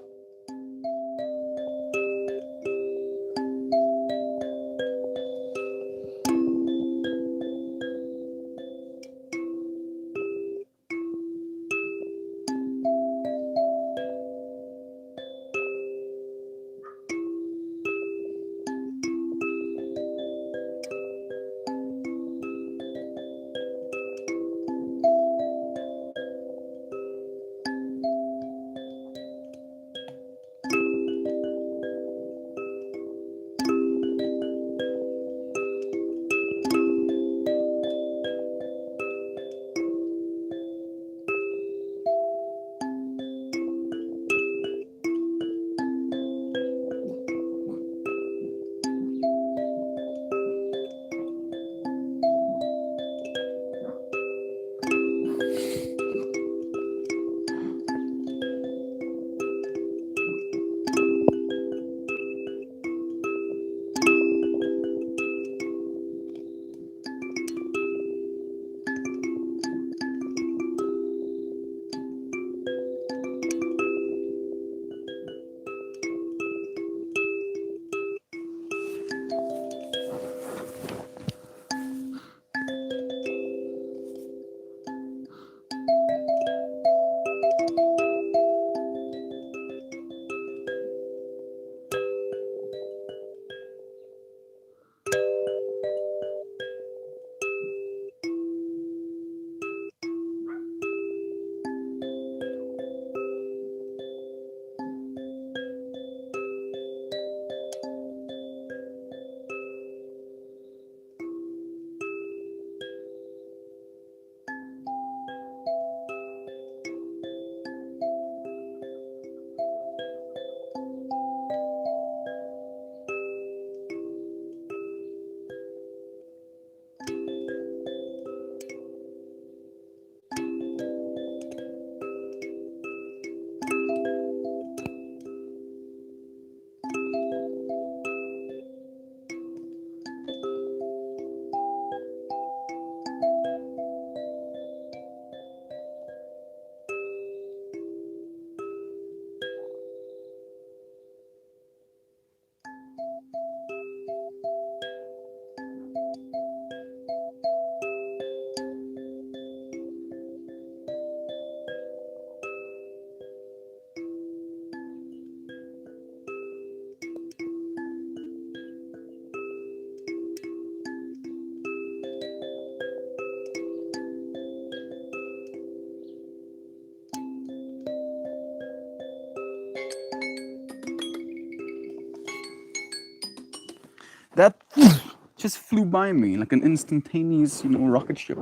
just flew by me like an instantaneous, rocket ship.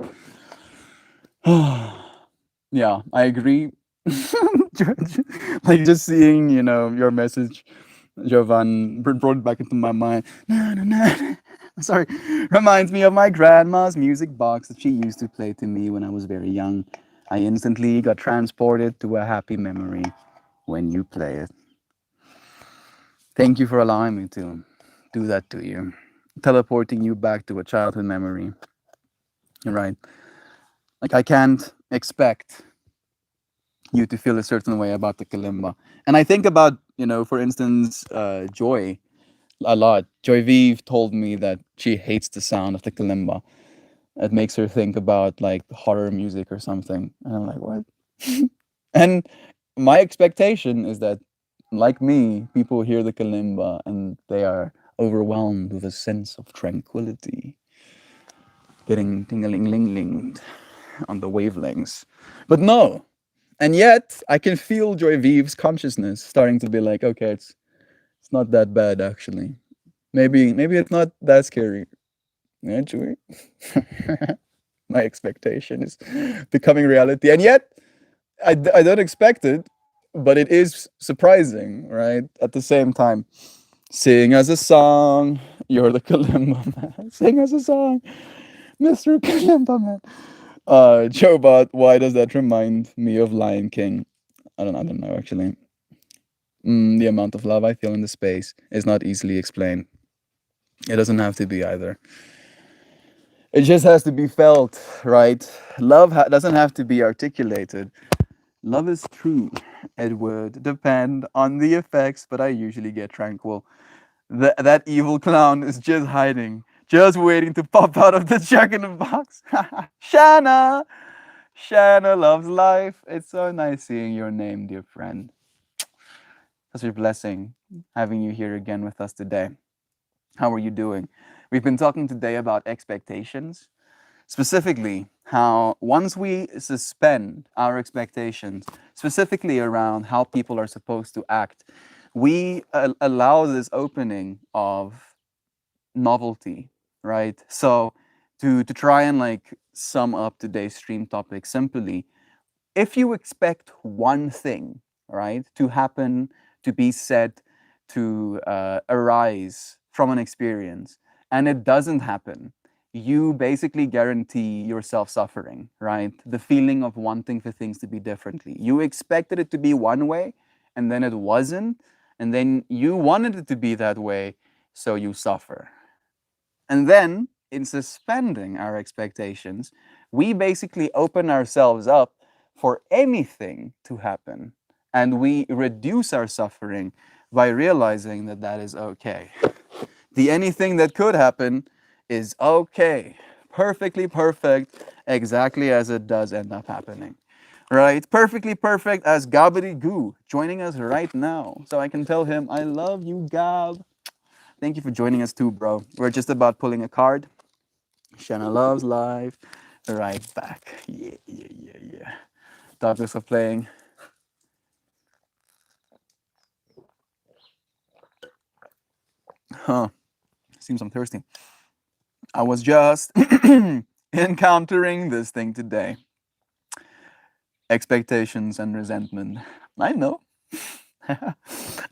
Yeah, I agree. George, like just seeing, your message, Jovan, brought back into my mind. Na, na, na. Sorry, reminds me of my grandma's music box that she used to play to me when I was very young. I instantly got transported to a happy memory when you play it. Thank you for allowing me to do that to you, teleporting you back to a childhood memory. Right? Like I can't expect you to feel a certain way about the kalimba. And I think about, for instance, Joy a lot. Joy Vive told me that she hates the sound of the kalimba. It makes her think about like horror music or something. And I'm like, what? And my expectation is that, like me, people hear the kalimba and they are overwhelmed with a sense of tranquility, getting tingling ling ling on the wavelengths. But no, and yet I can feel Joy Vive's consciousness starting to be like, okay, it's not that bad actually. Maybe it's not that scary. Yeah, Joy. My expectation is becoming reality, and yet I don't expect it, but it is surprising, right? At the same time, sing us a song. You're the kalimba man. Sing us a song, Mr. Kalimba man. Jobot, why does that remind me of Lion King? I don't know actually. The amount of love I feel in the space is not easily explained. It doesn't have to be either. It just has to be felt, right? Love doesn't have to be articulated. Love is true. It would depend on the effects, but I usually get tranquil. That evil clown is just hiding, just waiting to pop out of the Jack in the Box. Shanna! Shanna loves life. It's so nice seeing your name, dear friend. Such a blessing having you here again with us today. How are you doing? We've been talking today about expectations, specifically how once we suspend our expectations, specifically around how people are supposed to act, we allow this opening of novelty, right? So to try and like sum up today's stream topic simply, if you expect one thing, right, to happen, to be said, to arise from an experience, and it doesn't happen, you basically guarantee yourself suffering, right? The feeling of wanting for things to be differently. You expected it to be one way, and then it wasn't, and then you wanted it to be that way, so you suffer. And then, in suspending our expectations, we basically open ourselves up for anything to happen. And we reduce our suffering by realizing that that is okay. The anything that could happen is okay. Perfectly perfect, exactly as it does end up happening. Right? Perfectly perfect as Gabity Goo joining us right now. So I can tell him, I love you, Gab. Thank you for joining us too, bro. We're just about pulling a card. Shanna loves life. Right back. Yeah, yeah, yeah, yeah. Douglas are playing. Huh. Seems I'm thirsty. I was just encountering this thing today. Expectations and resentment. I know.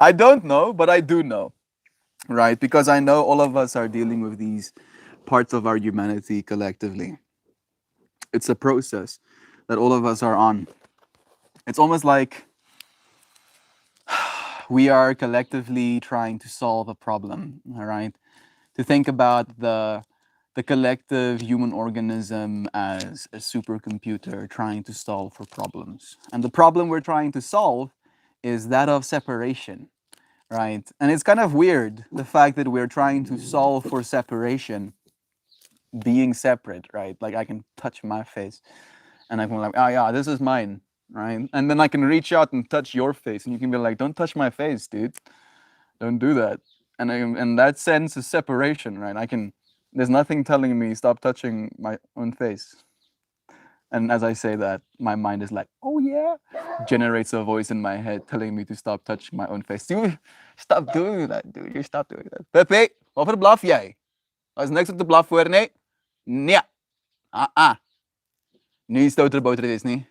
I don't know, but I do know. Right? Because I know all of us are dealing with these parts of our humanity collectively. It's a process that all of us are on. It's almost like we are collectively trying to solve a problem, all right? To think about the collective human organism as a supercomputer trying to solve for problems. And the problem we're trying to solve is that of separation, right? And it's kind of weird, the fact that we're trying to solve for separation, being separate, right? Like I can touch my face and I can be like, oh yeah, this is mine, right? And then I can reach out and touch your face and you can be like, don't touch my face, dude. Don't do that. And that sense of separation, right? There's nothing telling me stop touching my own face. And as I say that, my mind is like, oh yeah, generates a voice in my head telling me to stop touching my own face. Dude, stop doing that, dude. You stop doing that. Pepe, over the bluff, yay. Als niks op de blaf voor, nee. Nee. Nu stouter boter is niet.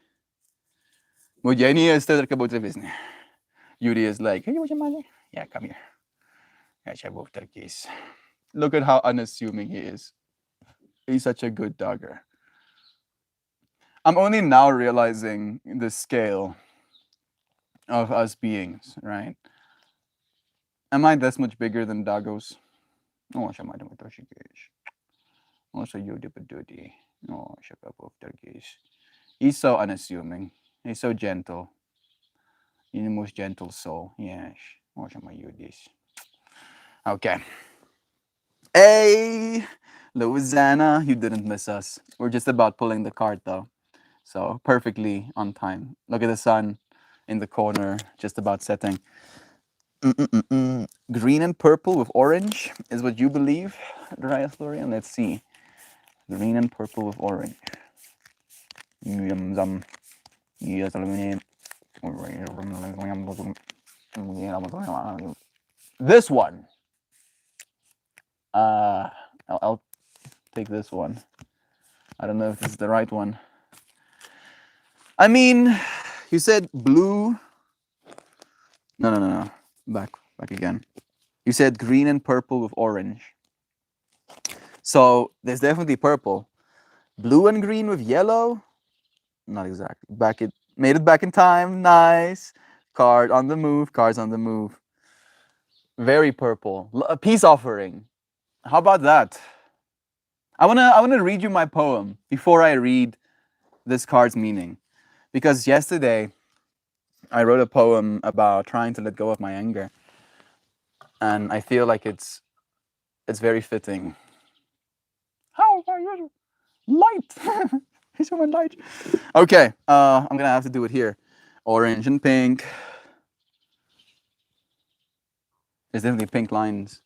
Moet jij niet stouter boter is niet. Yuri is like, hey, what's your money? Yeah, come here. Yeah, boter keys. Look at how unassuming he is. He's such a good dogger. I'm only now realizing the scale of us beings, right? Am I this much bigger than doggos? Oh, siya madam ito si Gish. Oh, so you dip a duty. Oh, siya ka po Gish. He's so unassuming. He's so gentle. He's the most gentle soul. Yes. Oh, siya my Yudis. Okay. Hey, Louisiana, you didn't miss us. We're just about pulling the cart though. So perfectly on time. Look at the sun in the corner, just about setting. Green and purple with orange is what you believe, Raya Florian. Let's see. Green and purple with orange. This one. I'll take this one. I don't know if this is the right one. I mean, you said blue. No. Back again. You said green and purple with orange. So there's definitely purple. Blue and green with yellow? Not exactly. Made it back in time. Nice. Cards on the move. Very purple. A peace offering. How about that? I wanna read you my poem before I read this card's meaning. Because yesterday I wrote a poem about trying to let go of my anger. And I feel like it's very fitting. How are you? Light. He's so light. Okay, I'm gonna have to do it here. Orange and pink. There's definitely pink lines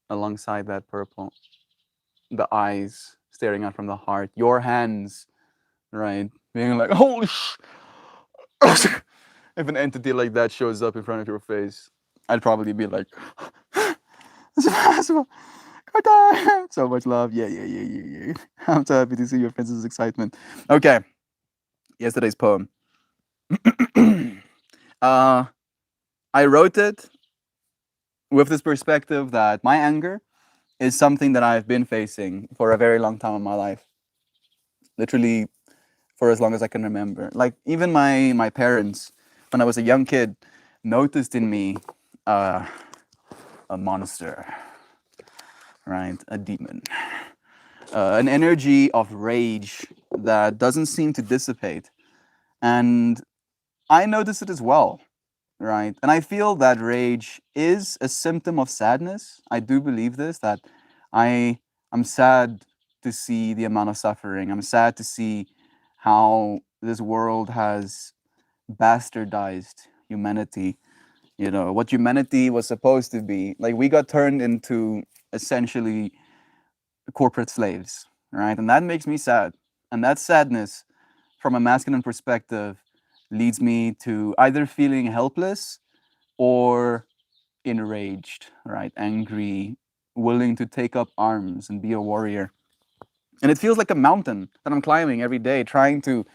alongside that purple. The eyes staring out from the heart. Your hands, right? Being like, holy sh. If an entity like that shows up in front of your face, I'd probably be like, it's impossible. So much love. Yeah. I'm so happy to see your princess' excitement. Okay. Yesterday's poem. I wrote it with this perspective that my anger is something that I've been facing for a very long time in my life. Literally for as long as I can remember. Like even my parents, when I was a young kid, noticed in me a monster, right? A demon. An energy of rage that doesn't seem to dissipate. And I notice it as well, right? And I feel that rage is a symptom of sadness. I do believe this, that I'm sad to see the amount of suffering. I'm sad to see how this world has bastardized humanity. You know, what humanity was supposed to be. Like we got turned into essentially corporate slaves, right? And that makes me sad. And that sadness, from a masculine perspective, leads me to either feeling helpless or enraged, right? Angry, willing to take up arms and be a warrior. And it feels like a mountain that I'm climbing every day, trying to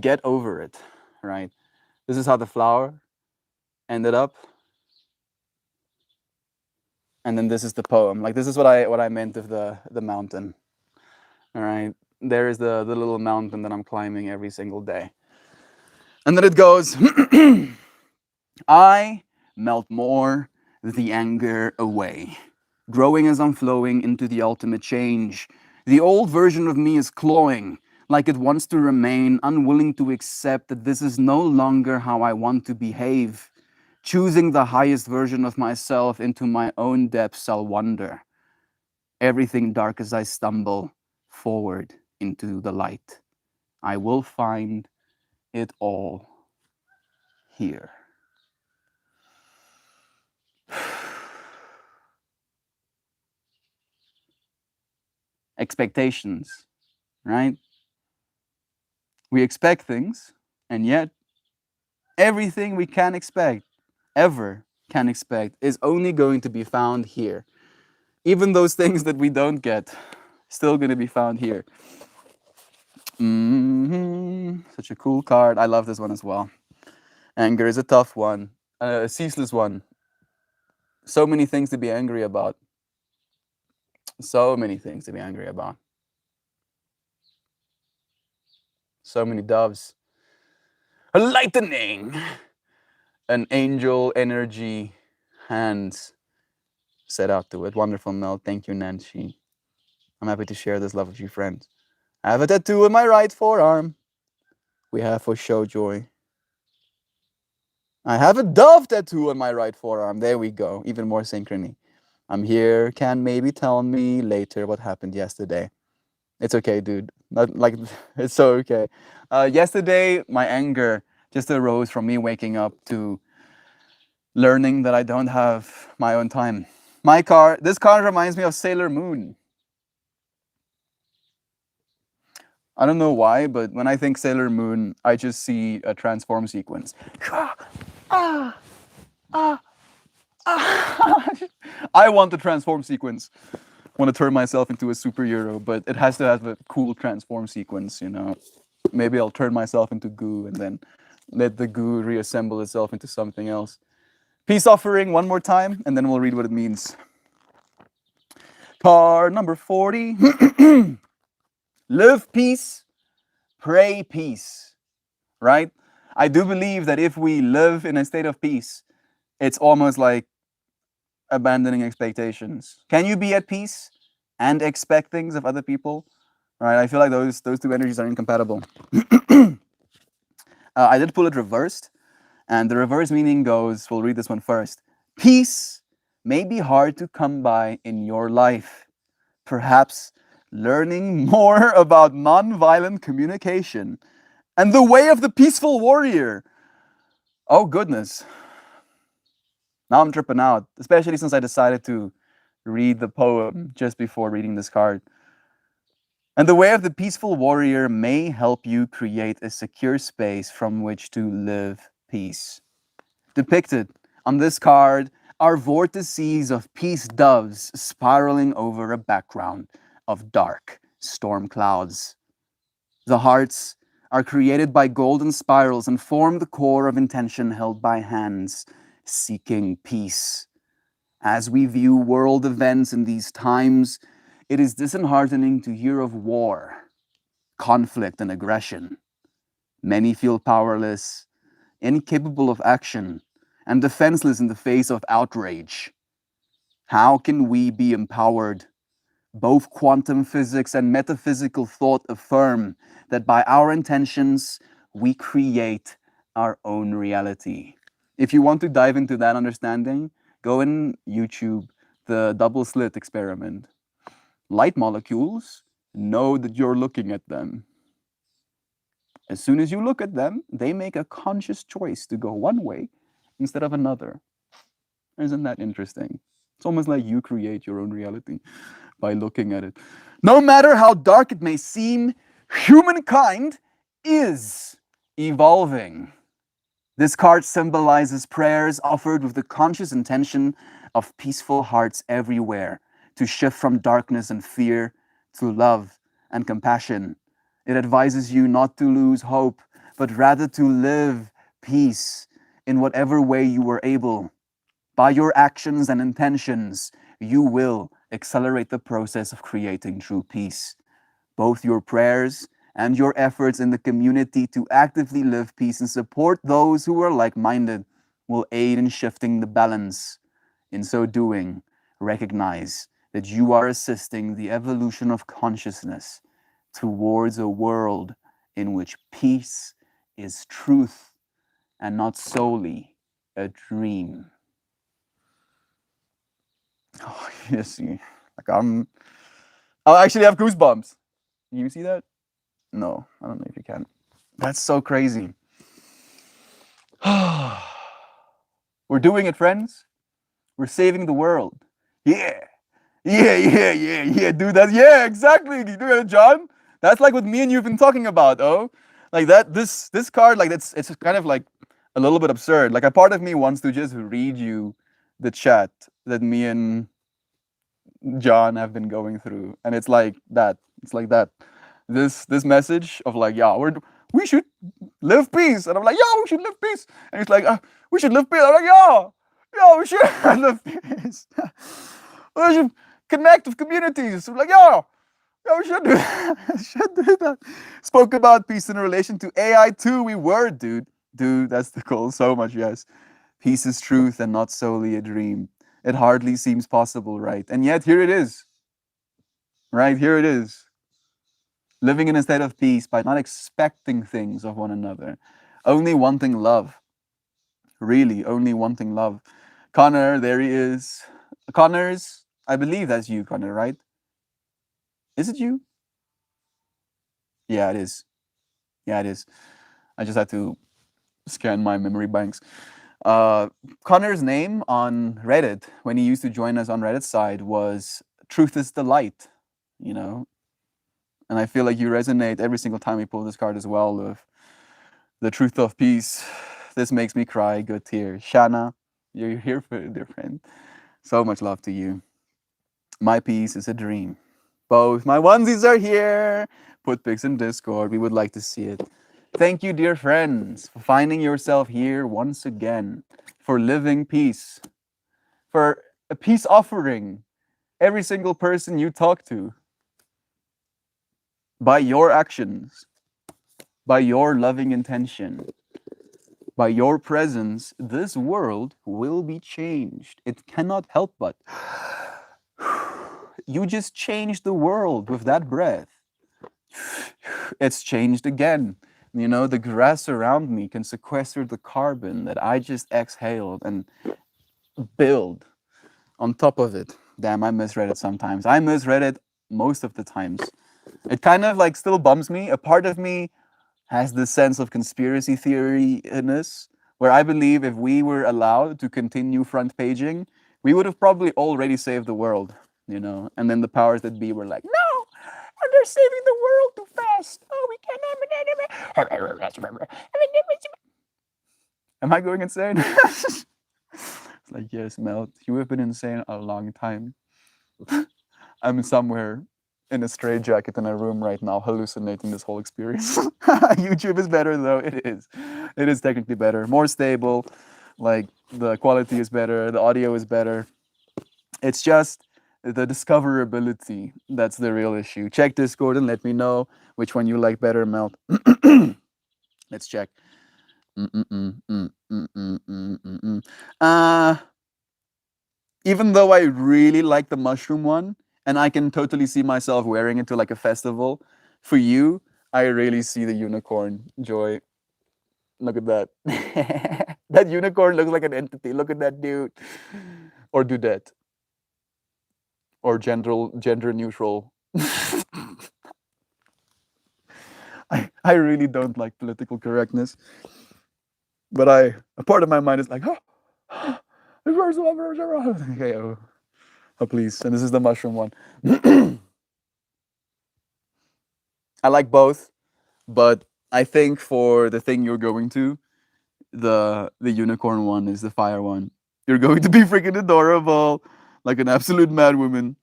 get over it, right? This is how the flower ended up. And then this is the poem. Like this is what I meant of the mountain. All right. There is the little mountain that I'm climbing every single day. And then it goes, I melt more the anger away, growing as I'm flowing into the ultimate change. The old version of me is clawing, like it wants to remain, unwilling to accept that this is no longer how I want to behave. Choosing the highest version of myself into my own depths, I'll wander. Everything dark as I stumble forward into the light. I will find it all here. Expectations, right? We expect things, and yet everything we can expect, ever can expect, is only going to be found here Even those things that we don't get, still gonna be found here. Such a cool card. I love this one as well. Anger is a tough one, a ceaseless one. So many things to be angry about. So many things to be angry about. So many doves. A lightning. An angel energy hands set out to it. Wonderful, Mel. Thank you, Nancy. I'm happy to share this love with you, friends. I have a tattoo on my right forearm. We have for show joy. I have a dove tattoo on my right forearm. There we go. Even more synchrony. I'm here. Can maybe tell me later what happened yesterday. It's okay, dude. Not like it's so okay. Yesterday, my anger just arose from me waking up to learning that I don't have my own time. This car reminds me of Sailor Moon. I don't know why, but when I think Sailor Moon, I just see a transform sequence. I want the transform sequence. I want to turn myself into a superhero, but it has to have a cool transform sequence, you know. Maybe I'll turn myself into goo and then let the goo reassemble itself into something else. Peace offering one more time, and then we'll read what it means. Card number 40. Live peace, pray peace, right? I do believe that if we live in a state of peace, it's almost like abandoning expectations. Can you be at peace and expect things of other people? Right? I feel like those two energies are incompatible. I did pull it reversed, and the reverse meaning goes, we'll read this one first. Peace may be hard to come by in your life. Perhaps learning more about nonviolent communication and the way of the peaceful warrior. Oh, goodness. Now I'm tripping out, especially since I decided to read the poem just before reading this card. And the way of the peaceful warrior may help you create a secure space from which to live peace. Depicted on this card are vortices of peace doves spiraling over a background of dark storm clouds. The hearts are created by golden spirals and form the core of intention held by hands seeking peace. As we view world events in these times, it is disheartening to hear of war, conflict, and aggression. Many feel powerless, incapable of action, and defenseless in the face of outrage. How can we be empowered? Both quantum physics and metaphysical thought affirm that by our intentions, we create our own reality. If you want to dive into that understanding, go and YouTube the double slit experiment. Light molecules know that you're looking at them. As soon as you look at them, they make a conscious choice to go one way instead of another. Isn't that interesting? It's almost like you create your own reality by looking at it. No matter how dark it may seem, humankind is evolving. This card symbolizes prayers offered with the conscious intention of peaceful hearts everywhere to shift from darkness and fear to love and compassion. It advises you not to lose hope, but rather to live peace in whatever way you are able. By your actions and intentions, you will accelerate the process of creating true peace. Both your prayers and your efforts in the community to actively live peace and support those who are like-minded will aid in shifting the balance. In so doing, recognize that you are assisting the evolution of consciousness towards a world in which peace is truth and not solely a dream. Oh, yes, like I actually have goosebumps. Can you see that? No, I don't know if you can. That's so crazy. We're doing it, friends. We're saving the world. Yeah. Yeah, dude. Yeah, exactly. You do it, John. That's like what me and you've been talking about, like that. This card, like it's kind of like a little bit absurd. Like a part of me wants to just read you the chat that me and John have been going through, and it's like that. It's like that. This message of like, yeah, we should live peace, and I'm like, yeah, we should live peace, and he's like, we should live peace. I'm like, yeah, yeah, we should live peace. We should connect with communities. I'm like, yeah, yeah, we should do that. Should do that. Spoke about peace in relation to AI too. We were, dude. Dude, that's the goal. So much, yes. Peace is truth and not solely a dream. It hardly seems possible, right? And yet here it is. Right? Here it is. Living in a state of peace by not expecting things of one another. Only wanting love. Really, only wanting love. Connor, there he is. Connor's, I believe that's you, Connor, right? Is it you? Yeah, it is. Yeah, it is. I just had to scan my memory banks. Connor's name on Reddit, when he used to join us on Reddit's side, was Truth is the Light, you know? And I feel like you resonate every single time we pull this card as well with the truth of peace. This makes me cry, good tears. Shana, you're here for it, dear friend. So much love to you. My peace is a dream. Both my onesies are here. Put pics in Discord. We would like to see it. Thank you, dear friends, for finding yourself here once again, for living peace, for a peace offering every single person you talk to by your actions, by your loving intention, by your presence. This world will be changed. It cannot help but. You just changed the world with that breath. It's changed again. You know, the grass around me can sequester the carbon that I just exhaled and build on top of it. Damn, I misread it sometimes. I misread it most of the times. It kind of like still bums me. A part of me has this sense of conspiracy theory-ness, where I believe if we were allowed to continue front paging, we would have probably already saved the world, you know? And then the powers that be were like, no, they're saving the world too fast. Oh, we cannot. Am I going insane? It's like, yes, Mel, you have been insane a long time. I'm somewhere in a straitjacket in a room right now, hallucinating this whole experience. YouTube is better though. It is. It is technically better, more stable. Like the quality is better, the audio is better. It's just the discoverability that's the real issue. Check Discord and let me know which one you like better, Melt. Let's check. Even though I really like the mushroom one, and I can totally see myself wearing it to like a festival, for you, I really see the unicorn, Joy. Look at that. That unicorn looks like an entity. Look at that dude. Or dudette. Or gender neutral. I really don't like political correctness. But a part of my mind is like, oh, okay, oh, please. And this is the mushroom one. I like both, but I think for the thing you're going to, the unicorn one is the fire one. You're going to be freaking adorable, like an absolute mad woman.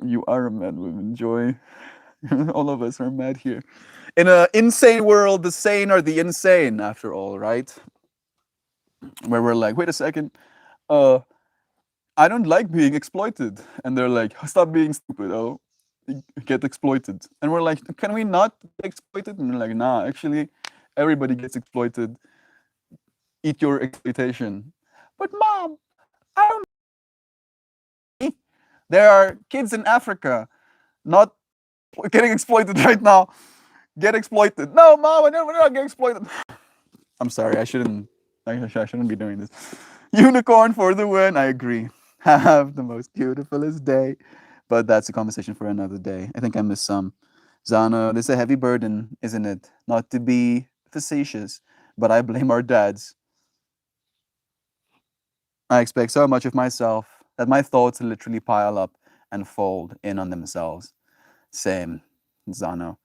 You are a mad woman, Joy. All of us are mad here. In an insane world, the sane are the insane, after all, right? Where we're like, wait a second, I don't like being exploited. And they're like, stop being stupid, oh, you get exploited. And we're like, can we not get exploited? And they're like, nah, actually, everybody gets exploited. Eat your exploitation. But mom, I don't. There are kids in Africa not getting exploited right now. Get exploited. No, mom, we're not getting exploited. I'm sorry, I shouldn't be doing this. Unicorn for the win. I agree. Have the most beautifulest day. But that's a conversation for another day. I think I missed some. Zano, this is a heavy burden, isn't it? Not to be facetious, but I blame our dads. I expect so much of myself that my thoughts literally pile up and fold in on themselves. Same, Zano.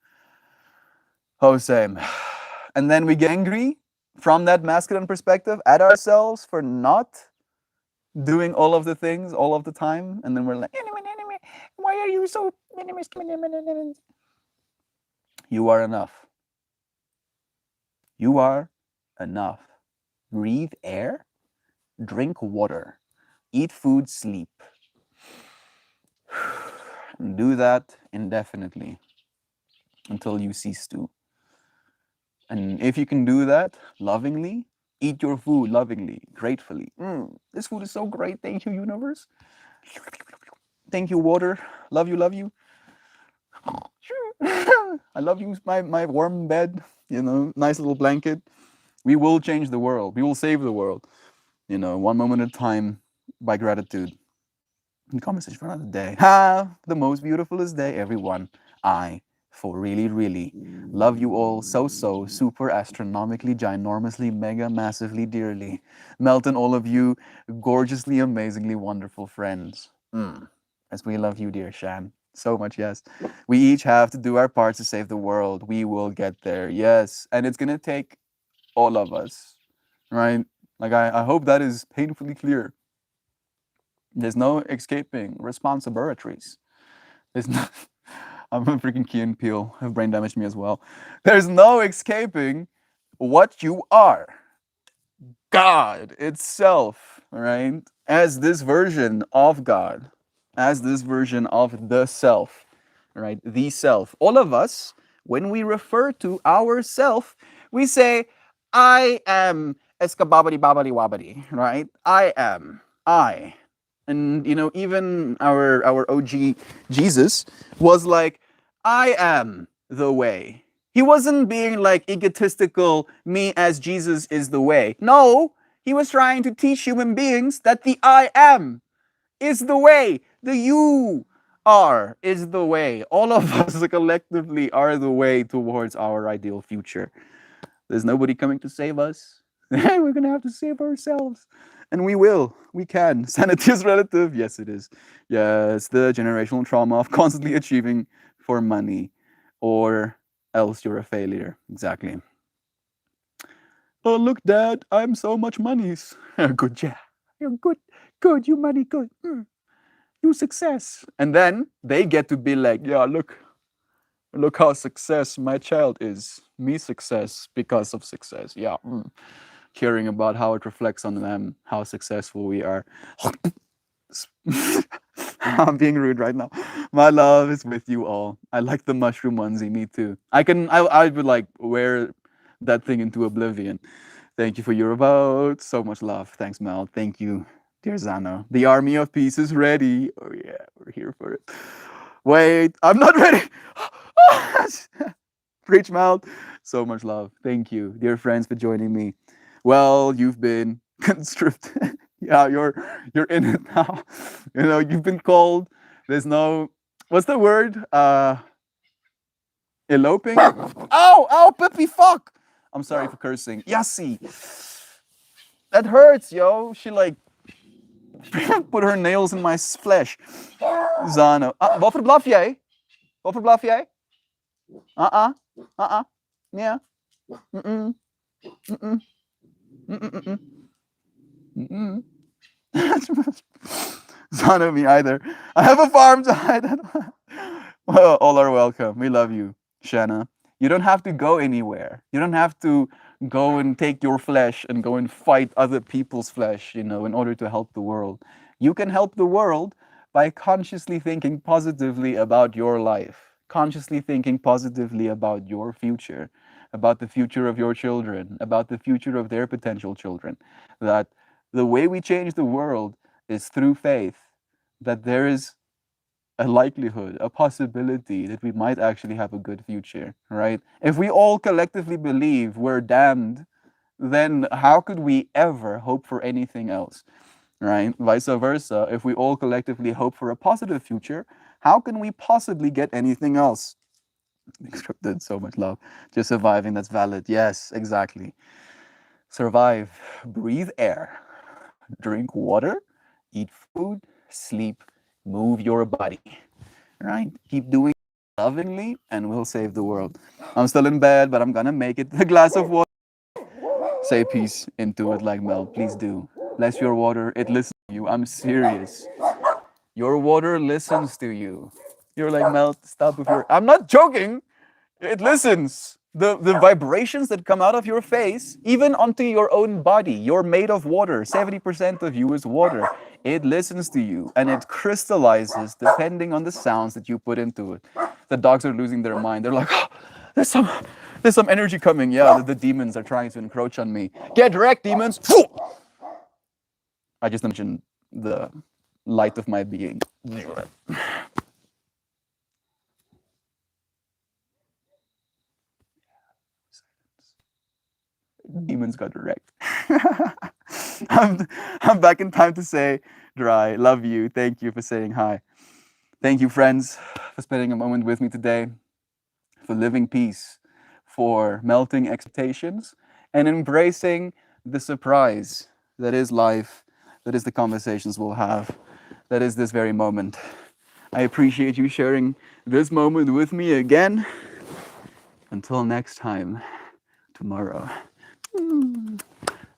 Oh, same. And then we get angry from that masculine perspective at ourselves for not doing all of the things all of the time, and then we're like, why are you so? You are enough. You are enough. Breathe air, drink water, eat food, sleep. And do that indefinitely until you cease to. And if you can do that lovingly, eat your food lovingly, gratefully. This food is so great. Thank you, universe. Thank you, water. Love you, love you. I love you, my warm bed, nice little blanket. We will change the world. We will save the world, one moment at a time by gratitude. Conversation for another day. Have the most beautifulest day, everyone. I, for really, really, love you all so, super astronomically, ginormously, mega, massively, dearly. Melton, all of you, gorgeously, amazingly, wonderful friends. As we love you, dear Shan. So much, yes. We each have to do our part to save the world. We will get there, yes. And it's gonna take all of us, right? Like, I hope that is painfully clear. There's no escaping responsibilities. There's no. I'm a freaking Key and Peele. Have brain damaged me as well. There's no escaping what you are. God itself, right? As this version of God, as this version of the self, right? The self. All of us, when we refer to ourself, we say, I am eskababadi babadi wabadi, right? I am. I. And even our OG Jesus was like, I am the way. He wasn't being like egotistical, me as Jesus is the way. No, he was trying to teach human beings that the I am is the way. The you are is the way. All of us collectively are the way towards our ideal future. There's nobody coming to save us. We're going to have to save ourselves. And we will. We can. Sanity is relative. Yes, it is. Yes, the generational trauma of constantly achieving for money, or else you're a failure. Exactly. Oh, look, Dad, I'm so much monies. Good job. You're good. Good. You money. Good. You success. And then they get to be like, yeah, look how success my child is. Me success because of success. Yeah. Caring about how it reflects on them, how successful we are. I'm being rude right now. My love is with you all. I like the mushroom onesie. Me too. I would like wear that thing into oblivion. Thank you for your vote. So much love. Thanks, Mel. Thank you, dear Zano. The army of peace is ready. Oh yeah, we're here for it. Wait, I'm not ready. Preach, Mel. So much love. Thank you, dear friends, for joining me. Well, you've been conscripted. Yeah, you're in it now. You've been called. There's no, what's the word? Eloping. Ow, Pippi, fuck. I'm sorry for cursing. Yassi. That hurts, yo. She like put her nails in my flesh. Zano. Wat verblaf jij? Wat verblaf jij? Yeah. Mm-mm. Mm-mm. Mm-mm. Mm-mm. Zano, me either. I have a farm to hide. Well, all are welcome. We love you, Shanna. You don't have to go anywhere. You don't have to go and take your flesh and go and fight other people's flesh, in order to help the world. You can help the world by consciously thinking positively about your life, consciously thinking positively about your future, about the future of your children, about the future of their potential children. That the way we change the world is through faith, that there is a likelihood, a possibility that we might actually have a good future, right? If we all collectively believe we're damned, then how could we ever hope for anything else, right? Vice versa, if we all collectively hope for a positive future, how can we possibly get anything else? Scripted, so much love. Just surviving, that's valid. Yes, exactly. Survive, breathe air, drink water, eat food, sleep, move your body, right? Keep doing it lovingly, and we'll save the world. I'm still in bed, but I'm gonna make it. A glass of water. Say peace into it like Mel. Please do. Bless your water. It listens to you. I'm serious. Your water listens to you. You're like, Mel, stop with your. I'm not joking. It listens. The vibrations that come out of your face, even onto your own body, you're made of water. 70% of you is water. It listens to you and it crystallizes depending on the sounds that you put into it. The dogs are losing their mind. They're like, oh, there's some energy coming. Yeah, the demons are trying to encroach on me. Get wrecked, demons. I just mentioned the light of my being. Demons got wrecked. I'm back in time to say, Dry, love you. Thank you for saying hi. Thank you, friends, for spending a moment with me today, for living peace, for melting expectations, and embracing the surprise that is life, that is the conversations we'll have, that is this very moment. I appreciate you sharing this moment with me again. Until next time, tomorrow.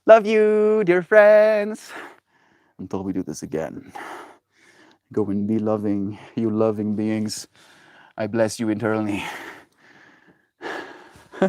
Love you, dear friends. Until we do this again. Go and be loving, you loving beings. I bless you internally.